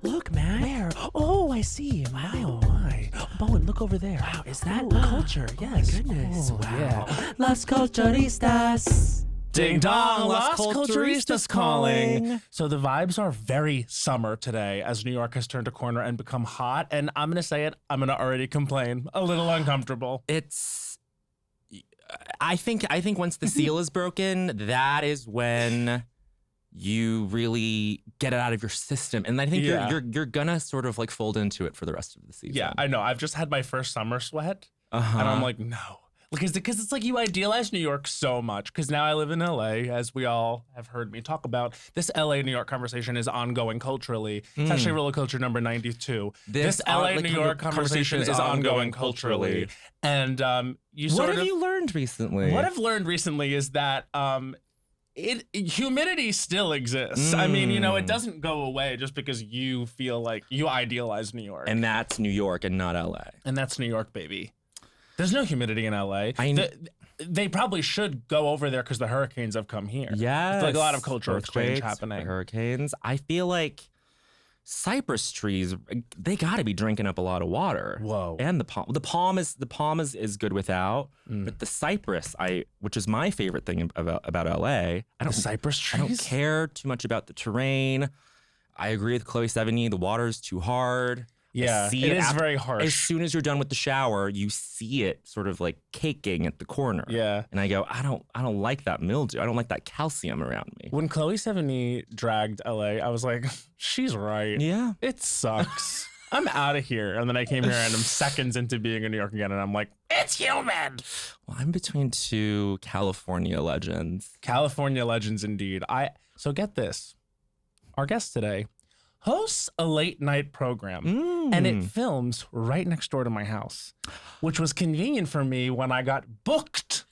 Look, man. Where? Oh, I see. My, oh my. Bowen, look over there. Wow, is that culture? Yes. Oh my goodness. Oh, Wow. Yeah. Las Culturistas. Ding dong, Las Culturistas calling. So the vibes are very summer today as New York has turned a corner and become hot. And I'm going to say it, I'm going to already complain. A little uncomfortable. I think once the seal is broken, that is when you really get it out of your system. And I think you're gonna sort of like fold into it for the rest of the season. Yeah, I know. I've just had my first summer sweat. And I'm like, no. Because it's like you idealize New York so much. Because now I live in LA, as we all have heard me talk about. This LA-New York conversation is ongoing culturally. It's actually Roller Culture number 92. This LA-New York conversation is ongoing culturally. And what have you learned recently? What I've learned recently is that humidity still exists. I mean, it doesn't go away just because you feel like you idealize New York. And that's New York and not LA. And that's New York, baby. There's no humidity in LA. They probably should go over there because the hurricanes have come here. Yeah, it's like a lot of cultural exchange happening. Hurricanes. I feel like cypress trees, they got to be drinking up a lot of water. Whoa. And the palm is good without, but the cypress, which is my favorite thing about LA. Cypress trees? I don't care too much about the terrain. I agree with Chloe Sevigny. The water's too hard. Yeah, it is very harsh. As soon as you're done with the shower, you see it sort of like caking at the corner. Yeah. And I go, I don't like that mildew. I don't like that calcium around me. When Chloe Sevigny dragged LA, I was like, she's right. Yeah. It sucks. I'm out of here. And then I came here and I'm seconds into being in New York again. And I'm like, it's humid. Well, I'm between two California legends. California legends indeed. So get this. Our guest today hosts a late night program and it films right next door to my house, which was convenient for me when I got booked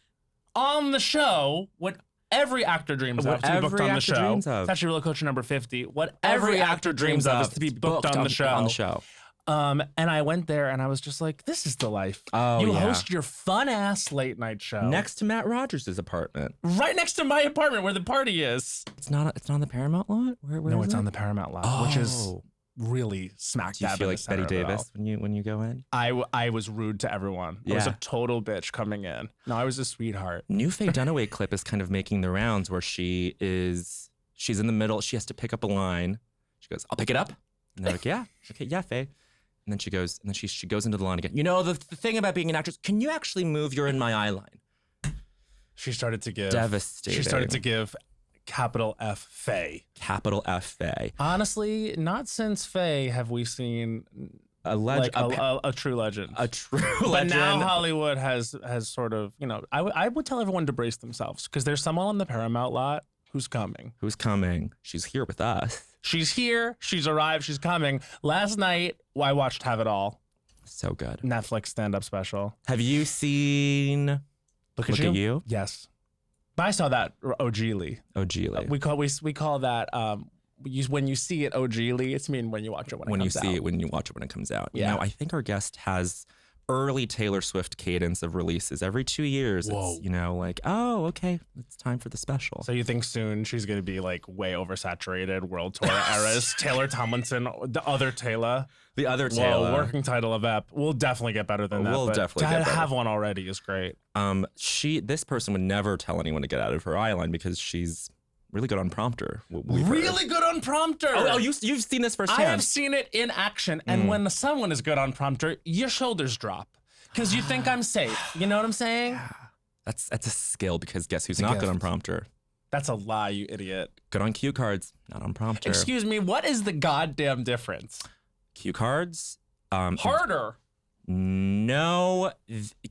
on the show. What every actor dreams of to be booked on the show. It's actually Roller Culture number 50. What every actor dreams of is to be booked on the show. And I went there and I was just like, this is the life. You host your fun ass late night show. Next to Matt Rogers' apartment. Right next to my apartment where the party is. It's not on the Paramount lot? Where no, is it's it? on the Paramount lot, which is really smack dab. Do you feel like Betty Davis when you go in? I was rude to everyone. I was a total bitch coming in. No, I was a sweetheart. New Faye Dunaway clip is kind of making the rounds where she's in the middle. She has to pick up a line. She goes, I'll pick it up. And they're like, yeah. Okay, yeah, Faye. And then she goes into the line again. The thing about being an actress, can you actually move? You're in my eye line. She started to give. Devastating. She started to give capital F Faye. Capital F Faye. Honestly, not since Faye have we seen a legend, a true legend. A true legend. But now Hollywood has sort of, I would tell everyone to brace themselves because there's someone on the Paramount lot who's coming. Who's coming? She's here with us. She's here. She's arrived. She's coming. Last night, I watched Have It All. So good. Netflix stand-up special. Have you seen Look at You? Yes. But I saw that OG-ly. OG-ly. We call that when you see it OG-ly, it's mean when you watch it when it comes out. When you watch it when it comes out. Yeah. I think our guest has early Taylor Swift cadence of releases every 2 years. Whoa. It's, like, oh, okay, it's time for the special. So you think soon she's going to be like way oversaturated world tour eras? Taylor Tomlinson, the other Taylor. The other Taylor. Working title of EP. We'll definitely get better than that. We'll definitely get better. To have one already is great. This person would never tell anyone to get out of her eye line because she's really good on prompter. Really good on prompter. Oh, you've seen this firsthand. I have seen it in action. And when someone is good on prompter, your shoulders drop because you think I'm safe. You know what I'm saying? Yeah. That's a skill because guess who's not good on prompter? That's a lie, you idiot. Good on cue cards, not on prompter. Excuse me, what is the goddamn difference? Cue cards. Harder. No,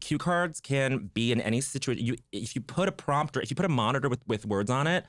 cue cards can be in any situation. If you put a monitor with words on it,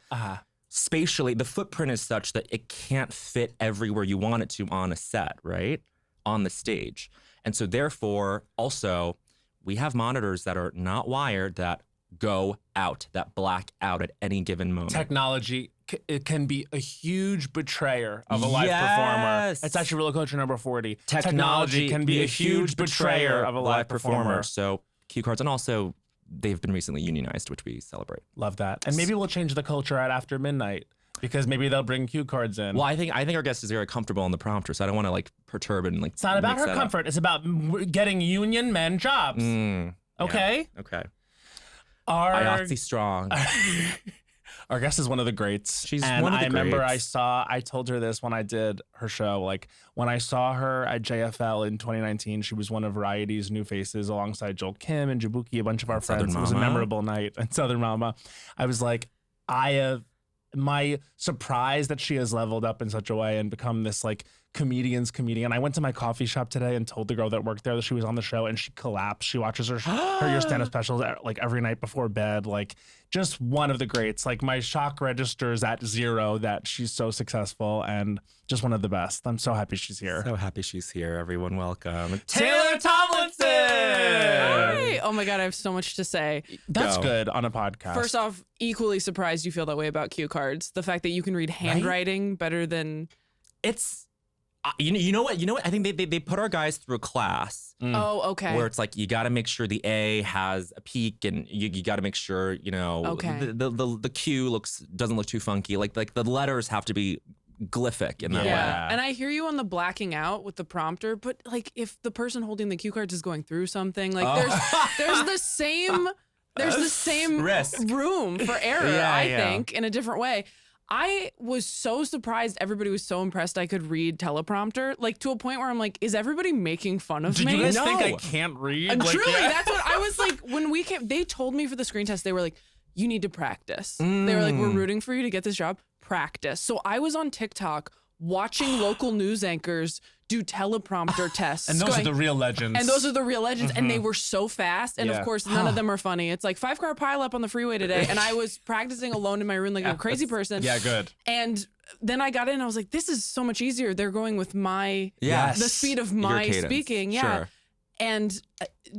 spatially, the footprint is such that it can't fit everywhere you want it to on a set, right? On the stage. And so therefore, also, we have monitors that are not wired that go out, that black out at any given moment. Technology, it can be a huge betrayer of a live performer. It's actually Roller Culture number 40. Technology can be a huge betrayer of a live performer. So cue cards, and also they've been recently unionized, which we celebrate. Love that. And maybe we'll change the culture at after midnight. because maybe they'll bring cue cards in. Well, I think our guest is very comfortable in the prompter, so I don't want to like perturb and like. It's not about her comfort. It's about getting union men jobs. Okay. Yeah. Okay. Our IATSE strong. Our guest is one of the greats. She's and one of the I remember greats. I told her this when I did her show. Like when I saw her at JFL in 2019, she was one of Variety's new faces alongside Joel Kim and Jabuki, a bunch of our friends. Southern It was a Mama. memorable night. And Southern Mama. I was like, my surprise that she has leveled up in such a way and become this like comedian's comedian. I went to my coffee shop today and told the girl that worked there that she was on the show, and she collapsed. She watches her your stand-up specials like every night before bed. Like just one of the greats. Like my shock register is at 0 that she's so successful and just one of the best. I'm so happy she's here. So happy she's here. Everyone, welcome. Taylor Tomlinson. Hi. Oh my God, I have so much to say. That's Go. good on a podcast. First off, equally surprised you feel that way about cue cards. The fact that you can read handwriting better than. It's you know what I think they put our guys through a class Oh, okay. where it's like you got to make sure the A has a peak and you got to make sure Okay. the Q doesn't look too funky, like the letters have to be glyphic in that way. Yeah. And I hear you on the blacking out with the prompter, but like if the person holding the cue cards is going through something, like there's the same Risk. room for error, Yeah, I yeah. think, in a different way. I was so surprised everybody was so impressed I could read teleprompter, like to a point where I'm like, is everybody making fun of Did me? you guys No. think I can't read? And Like, truly, yeah. that's what I was like when we came. They told me for the screen test, they were like, you need to practice. They were like, we're rooting for you to get this job. Practice. So I was on TikTok watching local news anchors do teleprompter tests. And those are the real legends. And those are the real legends. And they were so fast. And Yeah. of course, none of them are funny. It's like 5-car pileup on the freeway today. And I was practicing alone in my room like a crazy person. Yeah, good. And then I got in and I was like, this is so much easier. They're going with Yes. the speed of my cadence. speaking. Yeah. Sure. And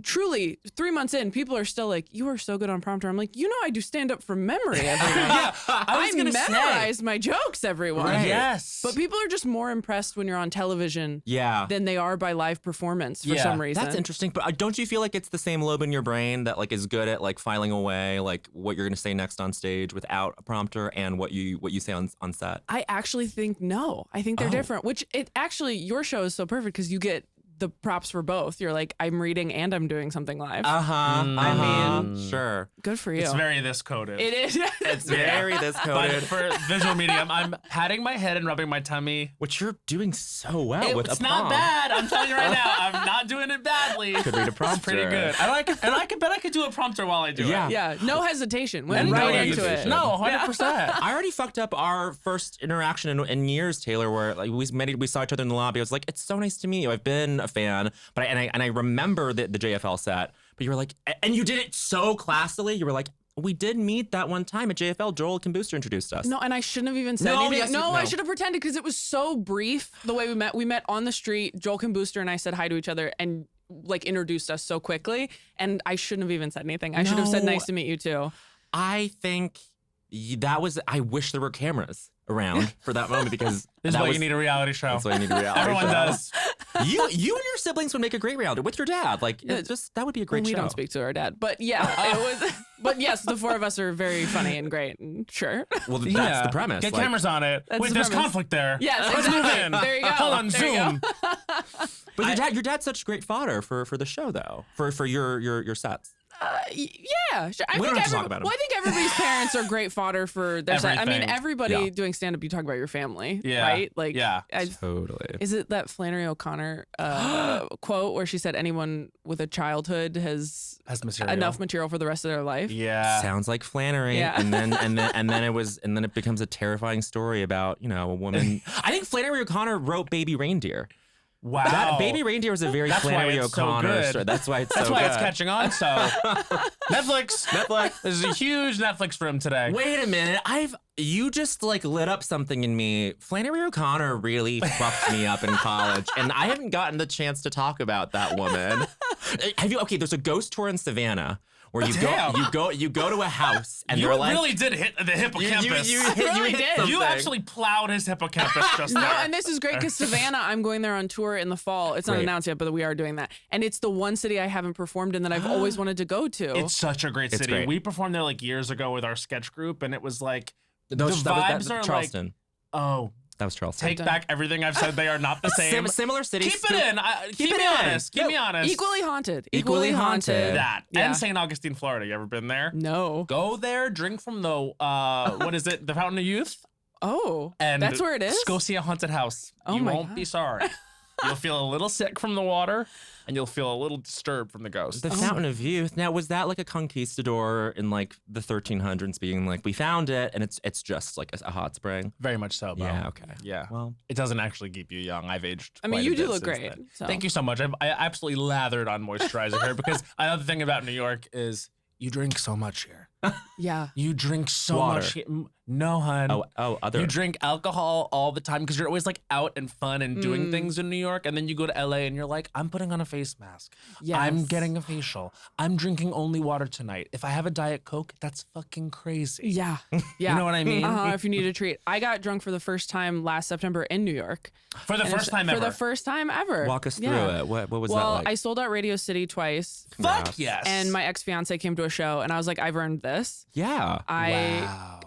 truly, 3 months in, people are still like, you are so good on prompter. I'm like, I do stand up from memory, everyone. Yeah, I memorize my jokes, everyone. Right. Yes. But people are just more impressed when you're on television Yeah. than they are by live performance for Yeah, some reason. That's interesting, but don't you feel like it's the same lobe in your brain that like is good at like filing away like what you're gonna say next on stage without a prompter and what you say on set? I actually think no. I think they're different, which your show is so perfect because you get the props for both. You're like, I'm reading and I'm doing something live. I mean, sure. Good for you. It's very this coded. It is. It's very this But coded, for visual medium, I'm patting my head and rubbing my tummy. which you're doing so well with It's a not prompt. bad. I'm telling you right now. I'm not doing it badly. Could read a prompter. It's pretty good. I bet I could do a prompter while I do Yeah. it. Yeah, no hesitation. Went And right no into it. hesitation. No, 100%. I already fucked up our first interaction in years, Taylor, where like we saw each other in the lobby. I was like, "It's so nice to meet you. I've been a fan," but I remember the JFL set. But you were like, and you did it so classily. You were like, "We did meet that one time at JFL. Joel Kim Booster introduced us." No, and I shouldn't have even said No, anything. yes, no, no. I should have pretended because it was so brief the way we met. We met on the street. Joel Kim Booster and I said hi to each other and like introduced us so quickly. And I shouldn't have even said anything. I should have said No. nice to meet you too. I think that was. I wish there were cameras around for that moment because This is that why was, you need a reality show. That's why you need a reality Everyone show. does. You and your siblings would make a great reality with your dad. Like it's just that would be a great we show. don't speak to our dad, but yeah, it was. But yes, the four of us are very funny and great. And sure. Well, that's Yeah. the premise. Get like- cameras on it. That's Wait, the there's premise. conflict there. Yes, Let's move exactly. in. There you go. Hold on, There you Zoom. But your dad's such great fodder for the show though. For your sets. Yeah, sure. We don't have to talk about 'em. Well, I think everybody's parents are great fodder for their set. I mean, Everything. everybody Yeah. doing stand up, you talk about your family, Yeah. right? Like, Yeah. Totally. Is it that Flannery O'Connor quote where she said anyone with a childhood has material. enough material for the rest of their life? Yeah. Sounds like Flannery. Yeah. And then it becomes a terrifying story about, a woman. I think Flannery O'Connor wrote Baby Reindeer. Wow. That Baby Reindeer was a very That's why Flannery it's so O'Connor good. story. That's why it's That's so why good. it's catching on. So Netflix. This is a huge Netflix room today. Wait a minute. You just like lit up something in me. Flannery O'Connor really fucked me up in college, and I haven't gotten the chance to talk about that woman. Okay, there's a ghost tour in Savannah where you Damn. go to a house and You they're like really did hit the hippocampus. you really hit did. something. You actually plowed his hippocampus just No, there. and this is great because Savannah, I'm going there on tour in the fall. It's not Great. announced yet, but we are doing that. And it's the one city I haven't performed in that I've always wanted to go to. It's such a great city. great. We performed there like years ago with our sketch group, and it was like The vibes are Charleston. like, oh, That was Charleston. take back everything I've said. They are not the same. Similar cities. Keep it in. Keep me honest. Keep me honest. Equally haunted. Equally haunted. That. Yeah. And St. Augustine, Florida. You ever been there? No. Go there, drink from the, what is it? The Fountain of Youth? Oh, And that's where it is? Go see a haunted house. Oh You my won't God. be sorry. You'll feel a little sick from the water, and you'll feel a little disturbed from the ghost. The Fountain of Youth. Now, was that like a conquistador in like the 1300s being like, we found it, and it's just like a hot spring? Very much so, Bo. Yeah, okay. Yeah. Well, It doesn't actually keep you young. I've aged. I mean, quite a you do bit look since great. then. So. Thank you so much. I absolutely lathered on moisturizer here because another thing about New York is you drink so much here. Yeah. You drink so Water. much here. No, hun. other. You drink alcohol all the time because you're always like out and fun and doing things in New York. And then you go to LA and you're like, I'm putting on a face mask. Yes. I'm getting a facial. I'm drinking only water tonight. If I have a Diet Coke, that's fucking crazy. Yeah. Yeah. You know what I mean? If you need a treat. I got drunk for the first time last September in New York. For the And first it's- time ever. For the first time ever. Walk us through Yeah. it. What was Well, that like? I sold out Radio City twice. Fuck yes. And my ex-fiance came to a show and I was like, I've earned this. yeah.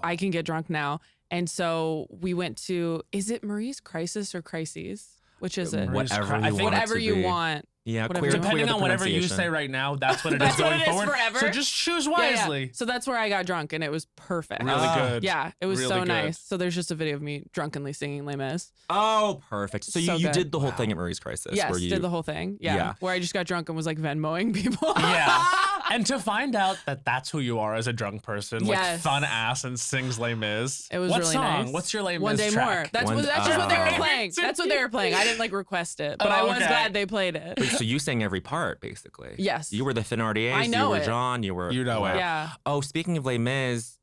I can get drunk now. And so we went to, is it Marie's Crisis or Crises? Which is it? Marie's Whatever Cri- you I want think it Whatever to you be. want. Yeah, Whatever queer, you queer Depending the on whatever you pronunciation. say right now, that's what it is That's what going it is forward. forever? So just choose Yeah, yeah. wisely. So that's where I got drunk and it was perfect. Really good. Yeah, it was Really so good. nice. So there's just a video of me drunkenly singing Les Mis. Oh, perfect. So, So you good. did the whole thing at Marie's Crisis. Yes, where you, did the whole thing. Yeah, Yeah. where I just got drunk and was like Venmoing people. Yeah. And to find out that that's who you are as a drunk person, like Yes. fun ass and sings Les Mis. It was what really song? nice. What's your Les Mis One Day track? More. That's One- just what they were Oh. playing. That's what they were playing. I didn't like request it, but I Oh, was okay. glad they played it. Wait, so you sang every part, basically. Yes. You were the Thénardiers. I know You were it. John. You were. You know it. Yeah. Oh, speaking of Les Mis,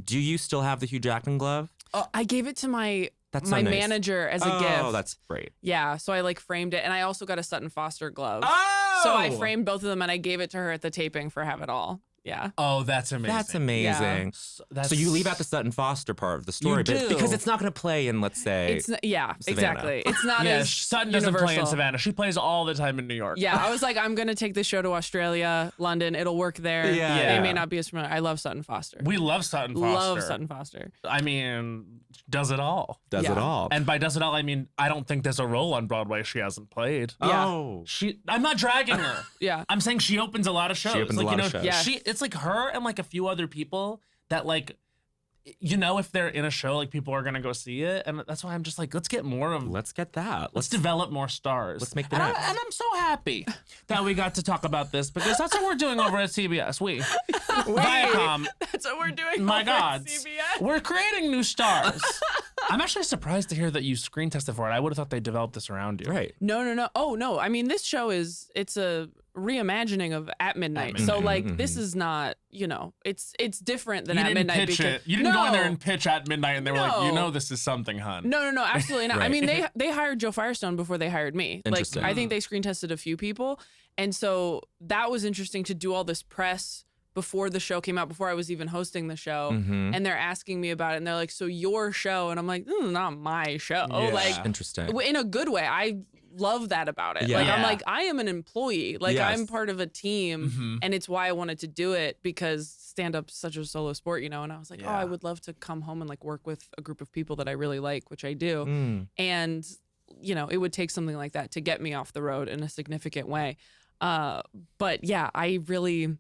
do you still have the Hugh Jackman glove? I gave it to my That's so my nice. manager as a gift. Oh, that's great. Yeah, so I like framed it, and I also got a Sutton Foster glove. Oh, So I framed both of them, and I gave it to her at the taping for Have It All. Yeah. Oh, that's amazing. That's amazing. That's- So you leave out the Sutton Foster part of the story, do. because it's not going to play in, let's say, It's yeah, Savannah. exactly. It's not Yeah, as Sutton doesn't play in universal. Savannah. She plays all the time in New York. Yeah, I was like, I'm gonna take this show to Australia, London. It'll work there. Yeah. They may not be as familiar. I love Sutton Foster. We love Sutton Foster. Love Sutton Foster. I mean, does it all. does Yeah. it all. And by does it all, I mean, I don't think there's a role on Broadway she hasn't played. Yeah. Oh. I'm not dragging her. Yeah. I'm saying she opens a lot of shows. opens a lot of shows. Yes. It's like her and like a few other people that like, you know, if they're in a show, like people are gonna go see it, and that's why I'm just like, let's get more of. Let's get that. Let's develop more stars. let's make the and, next. and I'm so happy that we got to talk about this because that's what we're doing over at CBS. Viacom. That's what we're doing. My over at God, CBS. we're creating new stars. I'm actually surprised to hear that you screen tested for it. I would have thought they developed this around you. Right. No. Oh no. I mean, this show it's a reimagining of At Midnight. So like, this is not. You know, it's different than You At didn't Midnight. pitch because, it. You didn't go in there No. and pitch At Midnight, and they were like, No. you know, this is something, hun. No, absolutely not. I Right. mean, they hired Joe Firestone before they hired me. Like, Interesting. I think they screen tested a few people, and so that was interesting to do all this press before the show came out, before I was even hosting the show, Mhm. and they're asking me about it, and they're like, "So your show?" And I'm like, "Not my show." Yeah. Like, Interesting. in a good way. I love that about it. Yeah. Like, I'm Yeah. like, I am an employee. Like, Yes. I'm part of a team, Mhm. and it's why I wanted to do it because stand-up's such a solo sport, you know. And I was like, oh, Yeah. I would love to come home and like work with a group of people that I really like, which I do. Mm. And you know, it would take something like that to get me off the road in a significant way. But yeah, I really,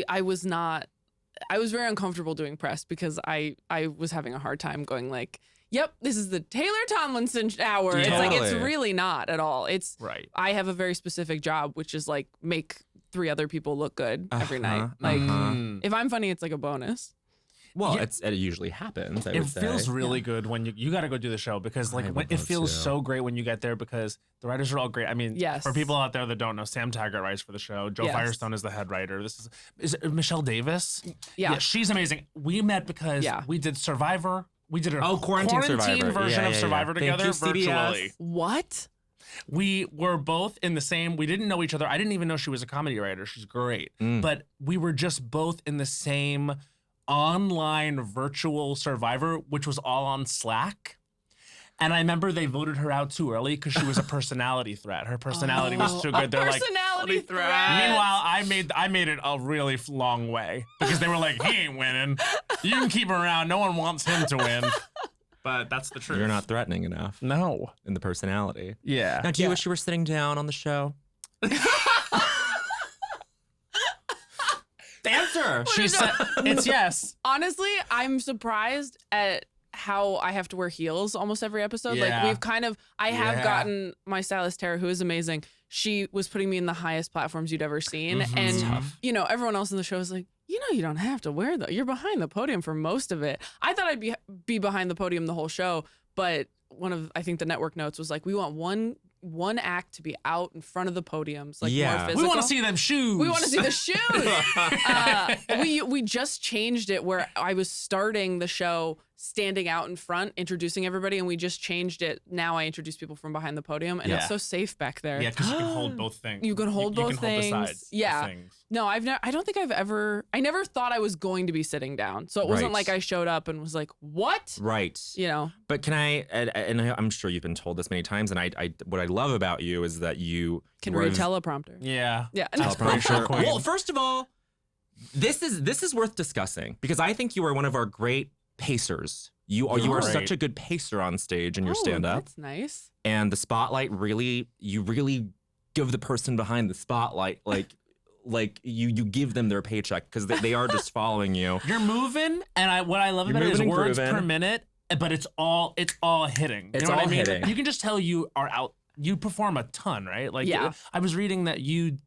I was very uncomfortable doing press because I was having a hard time going like, yep, this is the Taylor Tomlinson hour. It's like, it's Totally. really not at all. It's, Right. I have a very specific job, which is like make 3 other people look good every night. Like, Mm. if I'm funny, it's like a bonus. Well, Yeah. it usually happens. I It would say. feels really good when you got to go do the show because like I when, would it love feels to. so great when you get there because the writers are all great. I mean, Yes. for people out there that don't know, Sam Taggart writes for the show. Joe Yes. Firestone is the head writer. This is it Michelle Davis? Yeah. she's amazing. We met because Yeah. we did Survivor. We did a Quarantine Survivor. version Yeah, of yeah, Survivor yeah. Thank together you, CBS. virtually. What? We were both in the same, we didn't know each other. I didn't even know she was a comedy writer. She's great. But we were just both in the same online virtual Survivor, which was all on Slack. And I remember they voted her out too early because she was a personality threat. Her personality was too good. They're like, personality threat. meanwhile, I made it a really long way because they were like, he ain't winning. You can keep him around. No one wants him to win. But that's the truth. You're not threatening enough. No. In the personality. Yeah. Now, do you wish you were sitting down on the show? Answer. She said it's yes. Honestly, I'm surprised at how I have to wear heels almost every episode. Yeah. Like we've kind of, I have Yeah. gotten my stylist Tara, who is amazing. She was putting me in the highest platforms you'd ever seen. And, you know, everyone else in the show is like, you know, you don't have to wear that. You're behind the podium for most of it. I thought I'd be behind the podium the whole show, but I think the network notes was like, we want one act to be out in front of the podiums, like more physical. We want to see them shoes. We want to see the shoes. We just changed it where I was starting the show standing out in front, introducing everybody, and we just changed it. Now I introduce people from behind the podium, and it's so safe back there. Yeah, because you can hold both things. You can hold both things. Hold the sides. Yeah. Of things. No, I don't think I never thought I was going to be sitting down. So it wasn't like I showed up and was like, what? Right. You know. But can I, and I'm sure you've been told this many times, and I what I love about you is that you can read teleprompter. Yeah. Yeah. Teleprompter. Well, first of all, this is worth discussing because I think you are one of our great pacers. You are such a good pacer on stage in your stand-up. That's nice. And the spotlight you really give the person behind the spotlight like you give them their paycheck because they are just following you. You're moving, and what I love about it is words per minute, but it's all hitting. It's you know all what I mean? hitting. You can just tell you are out. You perform a ton, right? Like, I was reading that you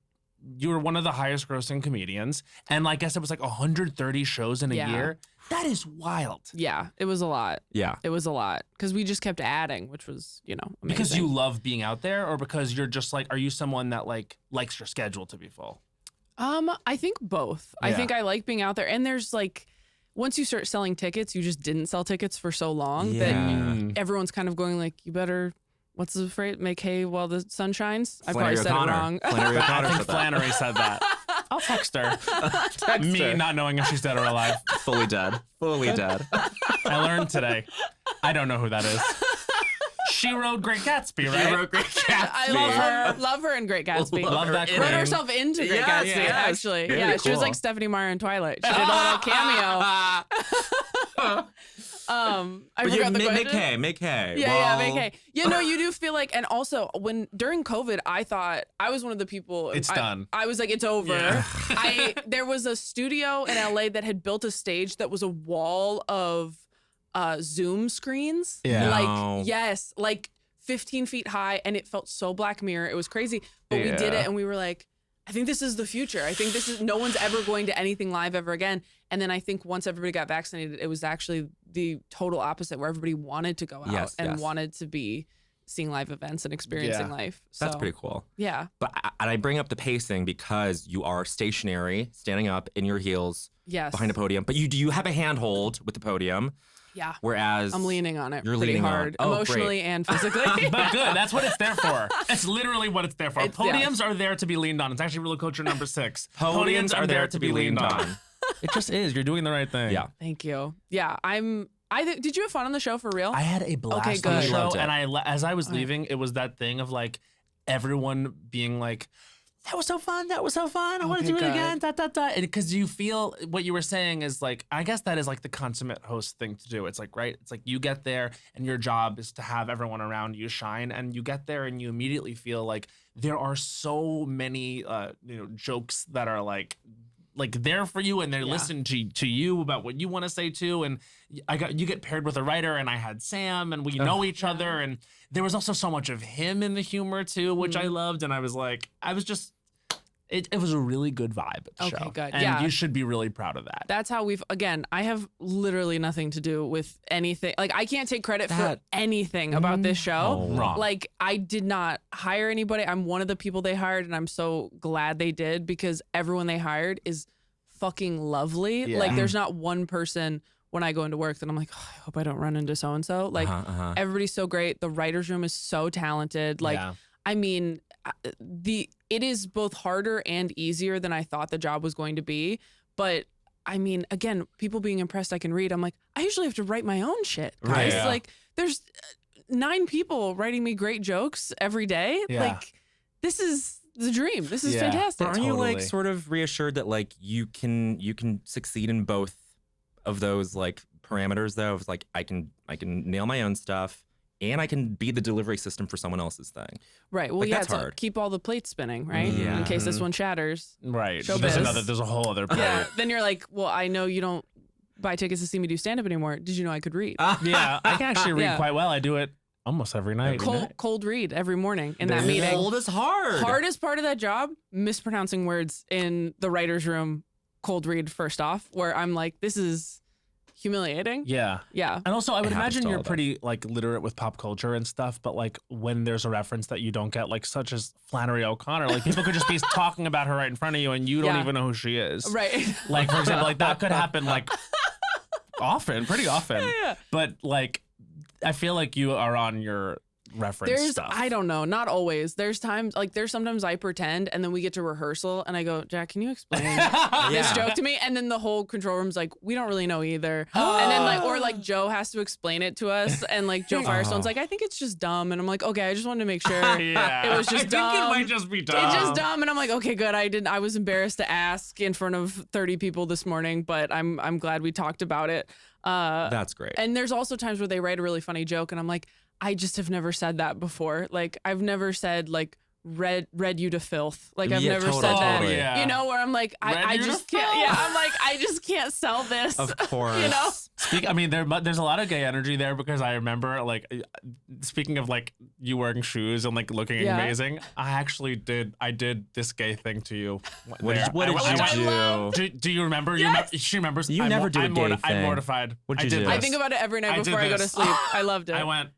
were one of the highest grossing comedians, and I guess it was like 130 shows in a year. That is wild. Yeah, it was a lot. Yeah. It was a lot because we just kept adding, which was, amazing. Because you love being out there, or because you're just like, are you someone that likes your schedule to be full? I think both. I think I like being out there, and there's once you start selling tickets, you just didn't sell tickets for so long that everyone's kind of going like, you better. What's the phrase? Make hay while the sun shines? I probably said it wrong. I think Flannery said that. I'll text her. Me not knowing if she's dead or alive. Fully dead. Fully dead. I learned today. I don't know who that is. She wrote Great Gatsby, right? She wrote Great Gatsby. I love her in Great Gatsby. Love that Wrote herself into Great Gatsby, actually. Very Yeah, she was cool. like Stephanie Meyer in Twilight. She did a little cameo. I forgot the question. Make hay. Yeah, make hay. Yeah, no, you do feel like, and also during COVID, I thought I was one of the people. It's done. I was like, it's over. Yeah. There was a studio in LA that had built a stage that was a wall of Zoom screens. Yeah. Like 15 feet high, and it felt so Black Mirror. It was crazy, but we did it, and we were like, I think this is the future. I think no one's ever going to anything live ever again. And then I think once everybody got vaccinated, it was actually the total opposite, where everybody wanted to go out and wanted to be seeing live events and experiencing life. So, that's pretty cool. Yeah. But I bring up the pacing because you are stationary, standing up in your heels behind a podium. But you have a handhold with the podium. Yeah. Whereas I'm leaning on it you're pretty leaning hard, on. Oh, emotionally and physically. But good. That's what it's there for. It's literally what it's there for. It's- Podiums are there to be leaned on. It's actually Real Culture number 6. Podiums are there to be leaned on. It just is. You're doing the right thing. Yeah. Thank you. Yeah, did you have fun on the show for real? I had a blast Okay, on the good. show, Loved it. and as I was leaving, it was that thing of everyone being like, that was so fun. That was so fun. I want to Okay, do it good. again. Because you feel what you were saying is I guess that is the consummate host thing to do. It's right. It's you get there and your job is to have everyone around you shine. And you get there and you immediately feel like there are so many, jokes that are there for you, and they're listening to you about what you want to say too. And you get paired with a writer, and I had Sam, and we know each other, and there was also so much of him in the humor too, which I loved. And it was a really good vibe at the show. Okay, good. And you should be really proud of that. That's how I have literally nothing to do with anything. I can't take credit for anything about this show. Wrong. I did not hire anybody. I'm one of the people they hired, and I'm so glad they did, because everyone they hired is fucking lovely. Yeah. There's not one person when I go into work that I'm like, oh, I hope I don't run into so-and-so. Everybody's so great. The writer's room is so talented. I mean, it is both harder and easier than I thought the job was going to be. But I mean, again, people being impressed I can read. I'm like, I usually have to write my own shit, guys. Right. Yeah. There's 9 people writing me great jokes every day. Yeah. This is the dream. This is fantastic. But aren't you Totally. sort of reassured that you can succeed in both of those like parameters though. It's like I can nail my own stuff and I can be the delivery system for someone else's thing. Right. Well, Like, yeah, that's it's hard. keep all the plates spinning, right? Yeah. In case this one shatters. Right. Showbiz. There's a whole other plate. Yeah. Then you're like, well, I know you don't buy tickets to see me do stand up anymore. Did you know I could read? Yeah, I can actually read Yeah. quite well. I do it almost every night. Cold read every morning in that meeting. Cold is hard. Hardest part of that job, mispronouncing words in the writer's room, cold read first off, where I'm like, this is humiliating. Yeah. Yeah. And also, I would It happens imagine to all you're of us. pretty like literate with pop culture and stuff, but like when there's a reference that you don't get, like such as Flannery O'Connor, like people could just be talking about her right in front of you and you don't Yeah. even know who she is. Right. Like, for example, like that could happen like pretty often. Yeah. But like, I feel like you are on your reference stuff. I don't know, not always. There's sometimes I pretend and then we get to rehearsal and I go, Jack, can you explain this joke to me? And then the whole control room's like, we don't really know either. And then like Joe has to explain it to us and like Joe Firestone's like, I think it's just dumb. And I'm like, okay, I just wanted to make sure Yeah. it was just dumb. I think it might just be dumb. It's just dumb. And I'm like, okay, good. I was embarrassed to ask in front of 30 people this morning, but I'm glad we talked about it. That's great. And there's also times where they write a really funny joke and I'm like, I just have never said that before. Like I've never said like read you to filth. Like I've Yeah, never totally, said that. totally. Yeah. You know, where I'm like, I Read you to just can't. filth. Yeah, I'm like, I just can't sell this. Of course. You know? I mean, there's a lot of gay energy there because I remember, like, speaking of like you wearing shoes and like looking Yeah. amazing. I did this gay thing to you. What did there. you I do? went- Do you remember? Yes. She remembers. You never do a gay I'm thing. mortified. What'd I you did do? this. I think about it every night I did before I go to this. sleep. I loved it. I went.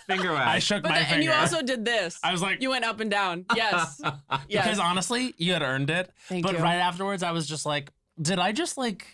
Finger wag. I shook But my then, finger. and you also did this. I was like, You went up and down. Yes. Yes. because honestly, you had earned it. Thank but you. right afterwards, I was just like, did I just like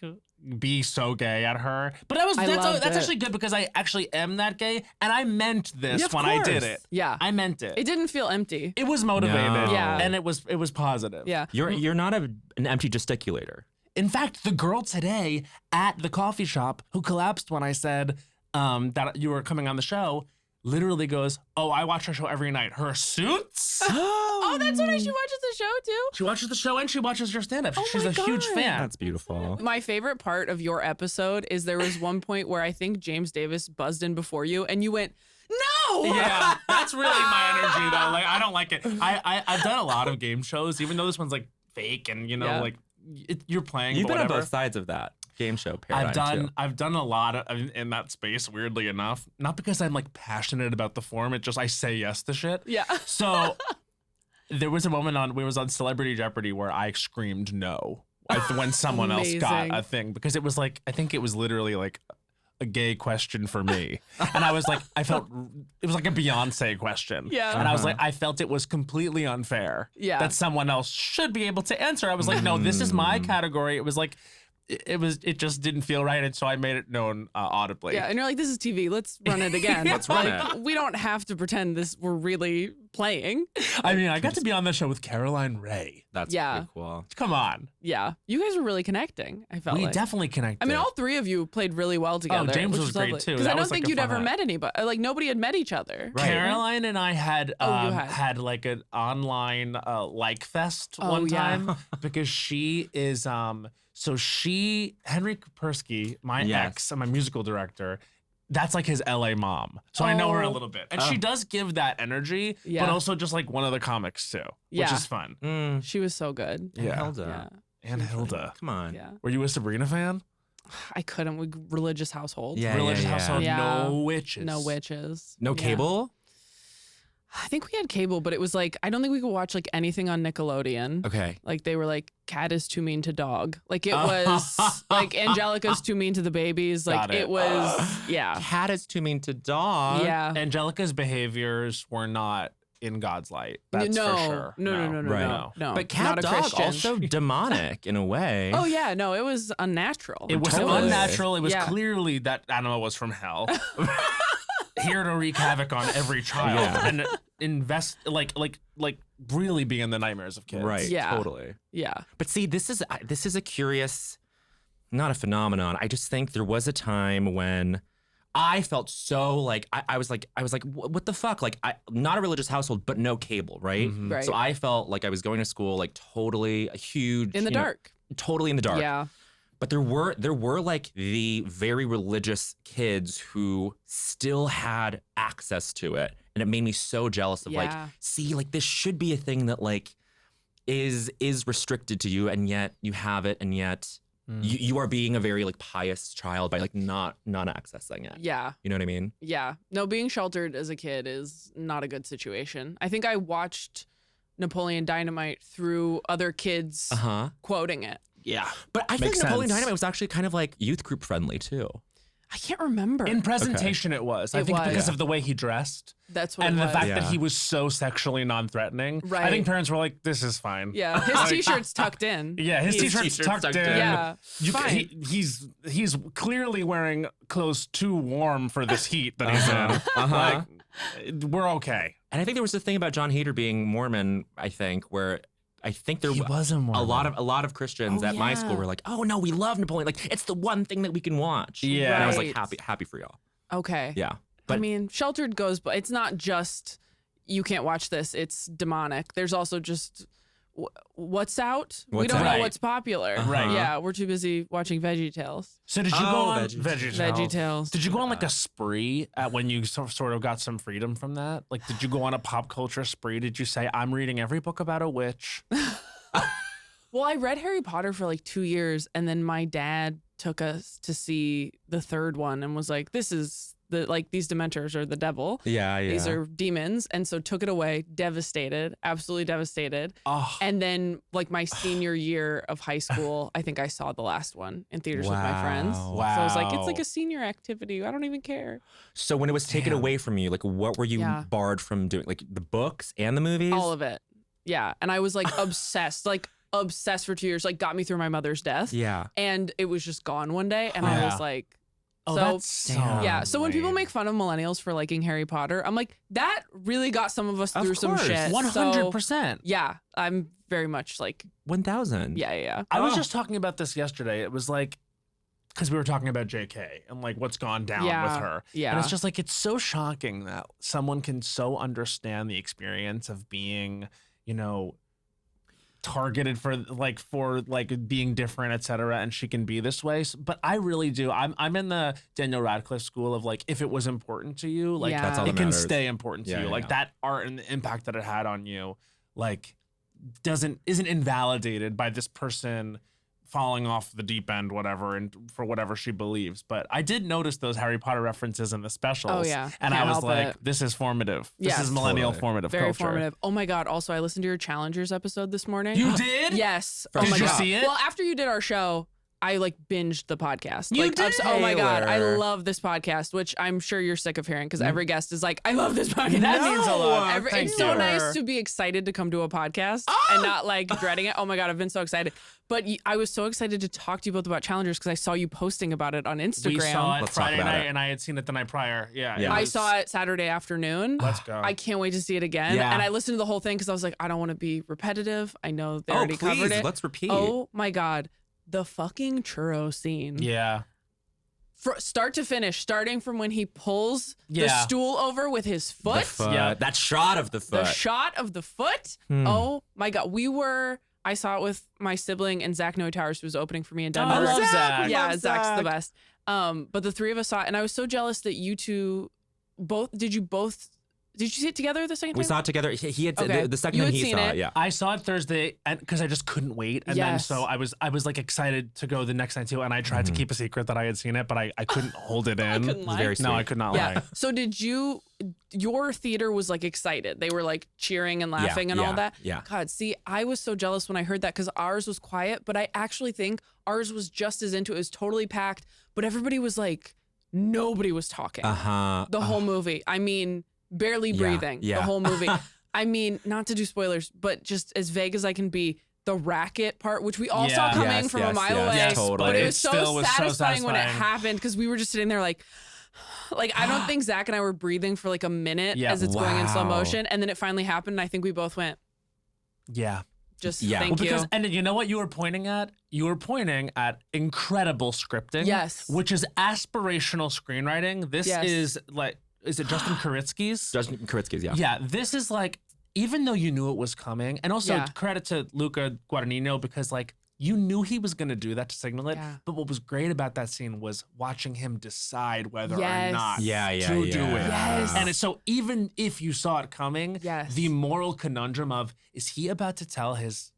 be so gay at her? But that's loved it. actually good because I actually am that gay, and I meant this Yeah, of when I did course. it. Yeah. I meant it. It didn't feel empty. It was motivated. No. Yeah. And it was positive. Yeah. You're not an empty gesticulator. In fact, the girl today at the coffee shop who collapsed when I said that you were coming on the show literally goes, "Oh, I watch her show every night. Her suits." Oh, that's what she watches the show too. She watches the show and she watches your stand-up. Oh She's my a huge God. fan. That's beautiful. My favorite part of your episode is there was one point where I think James Davis buzzed in before you and you went, no! Yeah, that's really my energy though. Like I don't like it. I've done a lot of game shows, even though this one's like fake and Yeah. like you're playing. You've but been on whatever. both sides of that game show paradigm. I've done a lot in that space. Weirdly enough, not because I'm like passionate about the form. It just I say yes to shit. Yeah. So there was a moment we was on Celebrity Jeopardy where I screamed no when someone else got Amazing. a thing because it was like I think it was literally like a gay question for me, and I was like I felt it was like a Beyonce question. Yeah. And I was like I felt it was completely unfair. Yeah. That someone else should be able to answer. I was like no, this is my category. It was like. It just didn't feel right, and so I made it known audibly. Yeah, and you're like, this is TV. Let's run it again. Let's run Like, we don't have to pretend we're really playing. I mean, I got to be on the show with Caroline Ray. That's Yeah. pretty cool. Come on, Yeah. You guys were really connecting, I felt we like. definitely connected. I mean, all three of you played really well together. James which was great, lovely. too. Because That I don't was, like, think a you'd fun ever night. met anybody. Like, nobody had met each other. Right. Caroline and I had Oh, you had. like an online like fest Oh, one yeah. time because she is Henry Kapersky, my Yes. ex and my musical director. That's like his LA mom. So I know her a Oh. little bit. And she does give that energy, Yeah. but also just like one of the comics too, which Yeah. is fun. She was so good. And Yeah. Hilda. Yeah. And Hilda. Come on. Yeah. Were you a Sabrina fan? I couldn't. We religious household. Yeah, Religious yeah. household, Yeah. no witches. No witches. No Yeah. cable? I think we had cable, but it was like, I don't think we could watch like anything on Nickelodeon. Okay. Like they were like, cat is too mean to dog. Like it was like Angelica's too mean to the babies. Like Got it. it was, yeah. Cat is too mean to dog. Yeah. Angelica's behaviors were not in God's light. That's no, for sure. no, Right. no. But cat not a dog Christian. also demonic in a way. Oh yeah, no, it was unnatural. It was Totally. unnatural. It was Yeah. clearly that animal was from hell. Here to wreak havoc on every child Yeah. and invest like really be in the nightmares of kids. Right. Yeah. Totally. Yeah. But see, this is a curious, not a phenomenon. I just think there was a time when I felt so like I was like what the fuck? Like not a religious household, but no cable, right? Right. So I felt like I was going to school like totally a huge In the dark. totally in the dark. Yeah. But there were like the very religious kids who still had access to it. And it made me so jealous of like, see, like this should be a thing that like is restricted to you, and yet you have it, and yet you are being a very like pious child by like not accessing it. Yeah. You know what I mean? Yeah. No, being sheltered as a kid is not a good situation. I think I watched Napoleon Dynamite through other kids quoting it. Yeah. But I think Napoleon Dynamite was actually kind of like youth group friendly too. I can't remember. In presentation, it was. I think because of the way he dressed. That's what and it was. the fact that he was so sexually non-threatening. Right. I think parents were like, this is fine. Yeah. His t-shirt's tucked in. Yeah, his t-shirt's tucked in. Yeah. Fine. He's clearly wearing clothes too warm for this heat that he's in. Like, we're okay. And I think there was a thing about John Hader being Mormon, I think, where I think there was a Mormon. a lot of Christians at my school were like, "Oh no, we love Napoleon. Like it's the one thing that we can watch." Yeah, and I was like happy for y'all. Okay. Yeah, I mean, sheltered goes, but it's not just you can't watch this. It's demonic. There's also just what's out. We don't know what's popular. Right. Yeah, we're too busy watching VeggieTales. So did you go on VeggieTales? Did you go on like a spree at when you sort of got some freedom from that? Like, did you go on a pop culture spree? Did you say, I'm reading every book about a witch? Well, I read Harry Potter for like 2 years, and then my dad took us to see the third one and was like, this is these Dementors are the devil. Yeah. These are demons. And so took it away, devastated, absolutely devastated. Oh. And then like my senior year of high school, I think I saw the last one in theaters with my friends. Wow. So I was like, it's like a senior activity. I don't even care. So when it was taken away from you, like what were you barred from doing? Like the books and the movies? All of it. Yeah. And I was like obsessed for 2 years, like got me through my mother's death. Yeah. And it was just gone one day. And I was like, so when people make fun of millennials for liking Harry Potter, I'm like, that really got some of us through some shit. 100%. So, yeah, I'm very much like 1000. Yeah. I was just talking about this yesterday. It was like, because we were talking about JK and like what's gone down with her. Yeah. And it's just like, it's so shocking that someone can so understand the experience of being, targeted for being different, etc., and she can be this way. But I really do. I'm in the Daniel Radcliffe school of like, if it was important to you, like that's all it that can matters. stay important to you. Like that art and the impact that it had on you, like isn't invalidated by this person falling off the deep end, whatever, and for whatever she believes. But I did notice those Harry Potter references in the specials. Oh yeah, and I was like, this is formative. This is millennial formative very culture. Formative. Oh my god! Also, I listened to your Challengers episode this morning. You did? Yes. Did you see it? Well, after you did our show, I like binged the podcast. You did? Oh my god, I love this podcast, which I'm sure you're sick of hearing because every guest is like, I love this podcast. That means a lot. It's so nice to be excited to come to a podcast and not like dreading it. Oh my god, I've been so excited. But I was so excited to talk to you both about Challengers because I saw you posting about it on Instagram. We saw it Friday night, and I had seen it the night prior. Yeah. I saw it Saturday afternoon. Let's go. I can't wait to see it again. Yeah. And I listened to the whole thing because I was like, I don't want to be repetitive. I know they already covered it. Let's repeat. Oh my god. The fucking churro scene. Yeah. Start to finish, starting from when he pulls the stool over with his foot. Yeah. That shot of the foot. The shot of the foot. Oh my god. I saw it with my sibling and Zach Noe Towers, who was opening for me in Denver. I love Zach. Yeah, Zach's the best. But the three of us saw it, and I was so jealous that you two Did you see it together the second time? We saw it together. He had the second You time had he seen saw it. it. Yeah. I saw it Thursday, and because I just couldn't wait, and then so I was like excited to go the next night too, and I tried to keep a secret that I had seen it, but I couldn't hold it in. couldn't lie. Very sweet. No, I could not lie. So your theater was like excited. They were like cheering and laughing and all that. Yeah. God, see, I was so jealous when I heard that because ours was quiet, but I actually think ours was just as into it. It was totally packed, but everybody was like, nobody was talking. The whole movie. I mean, barely breathing the whole movie. I mean, not to do spoilers, but just as vague as I can be, the racket part, which we all saw coming from a mile away. Yes, totally. But it was so satisfying when it satisfying. happened because we were just sitting there like I don't think Zach and I were breathing for like a minute as it's going in slow motion. And then it finally happened. And I think we both went, Yeah. thank you. And you know what you were pointing at? You were pointing at incredible scripting. Yes. Which is aspirational screenwriting. This is like, is it Justin Kuritzky's? Justin Kuritzky's, yeah. Yeah, this is like, even though you knew it was coming, and also credit to Luca Guadagnino because like you knew he was going to do that to signal it. Yeah. But what was great about that scene was watching him decide whether or Yes. not Yeah, to do it. Yes. And so even if you saw it coming, Yes. the moral conundrum of, is he about to tell his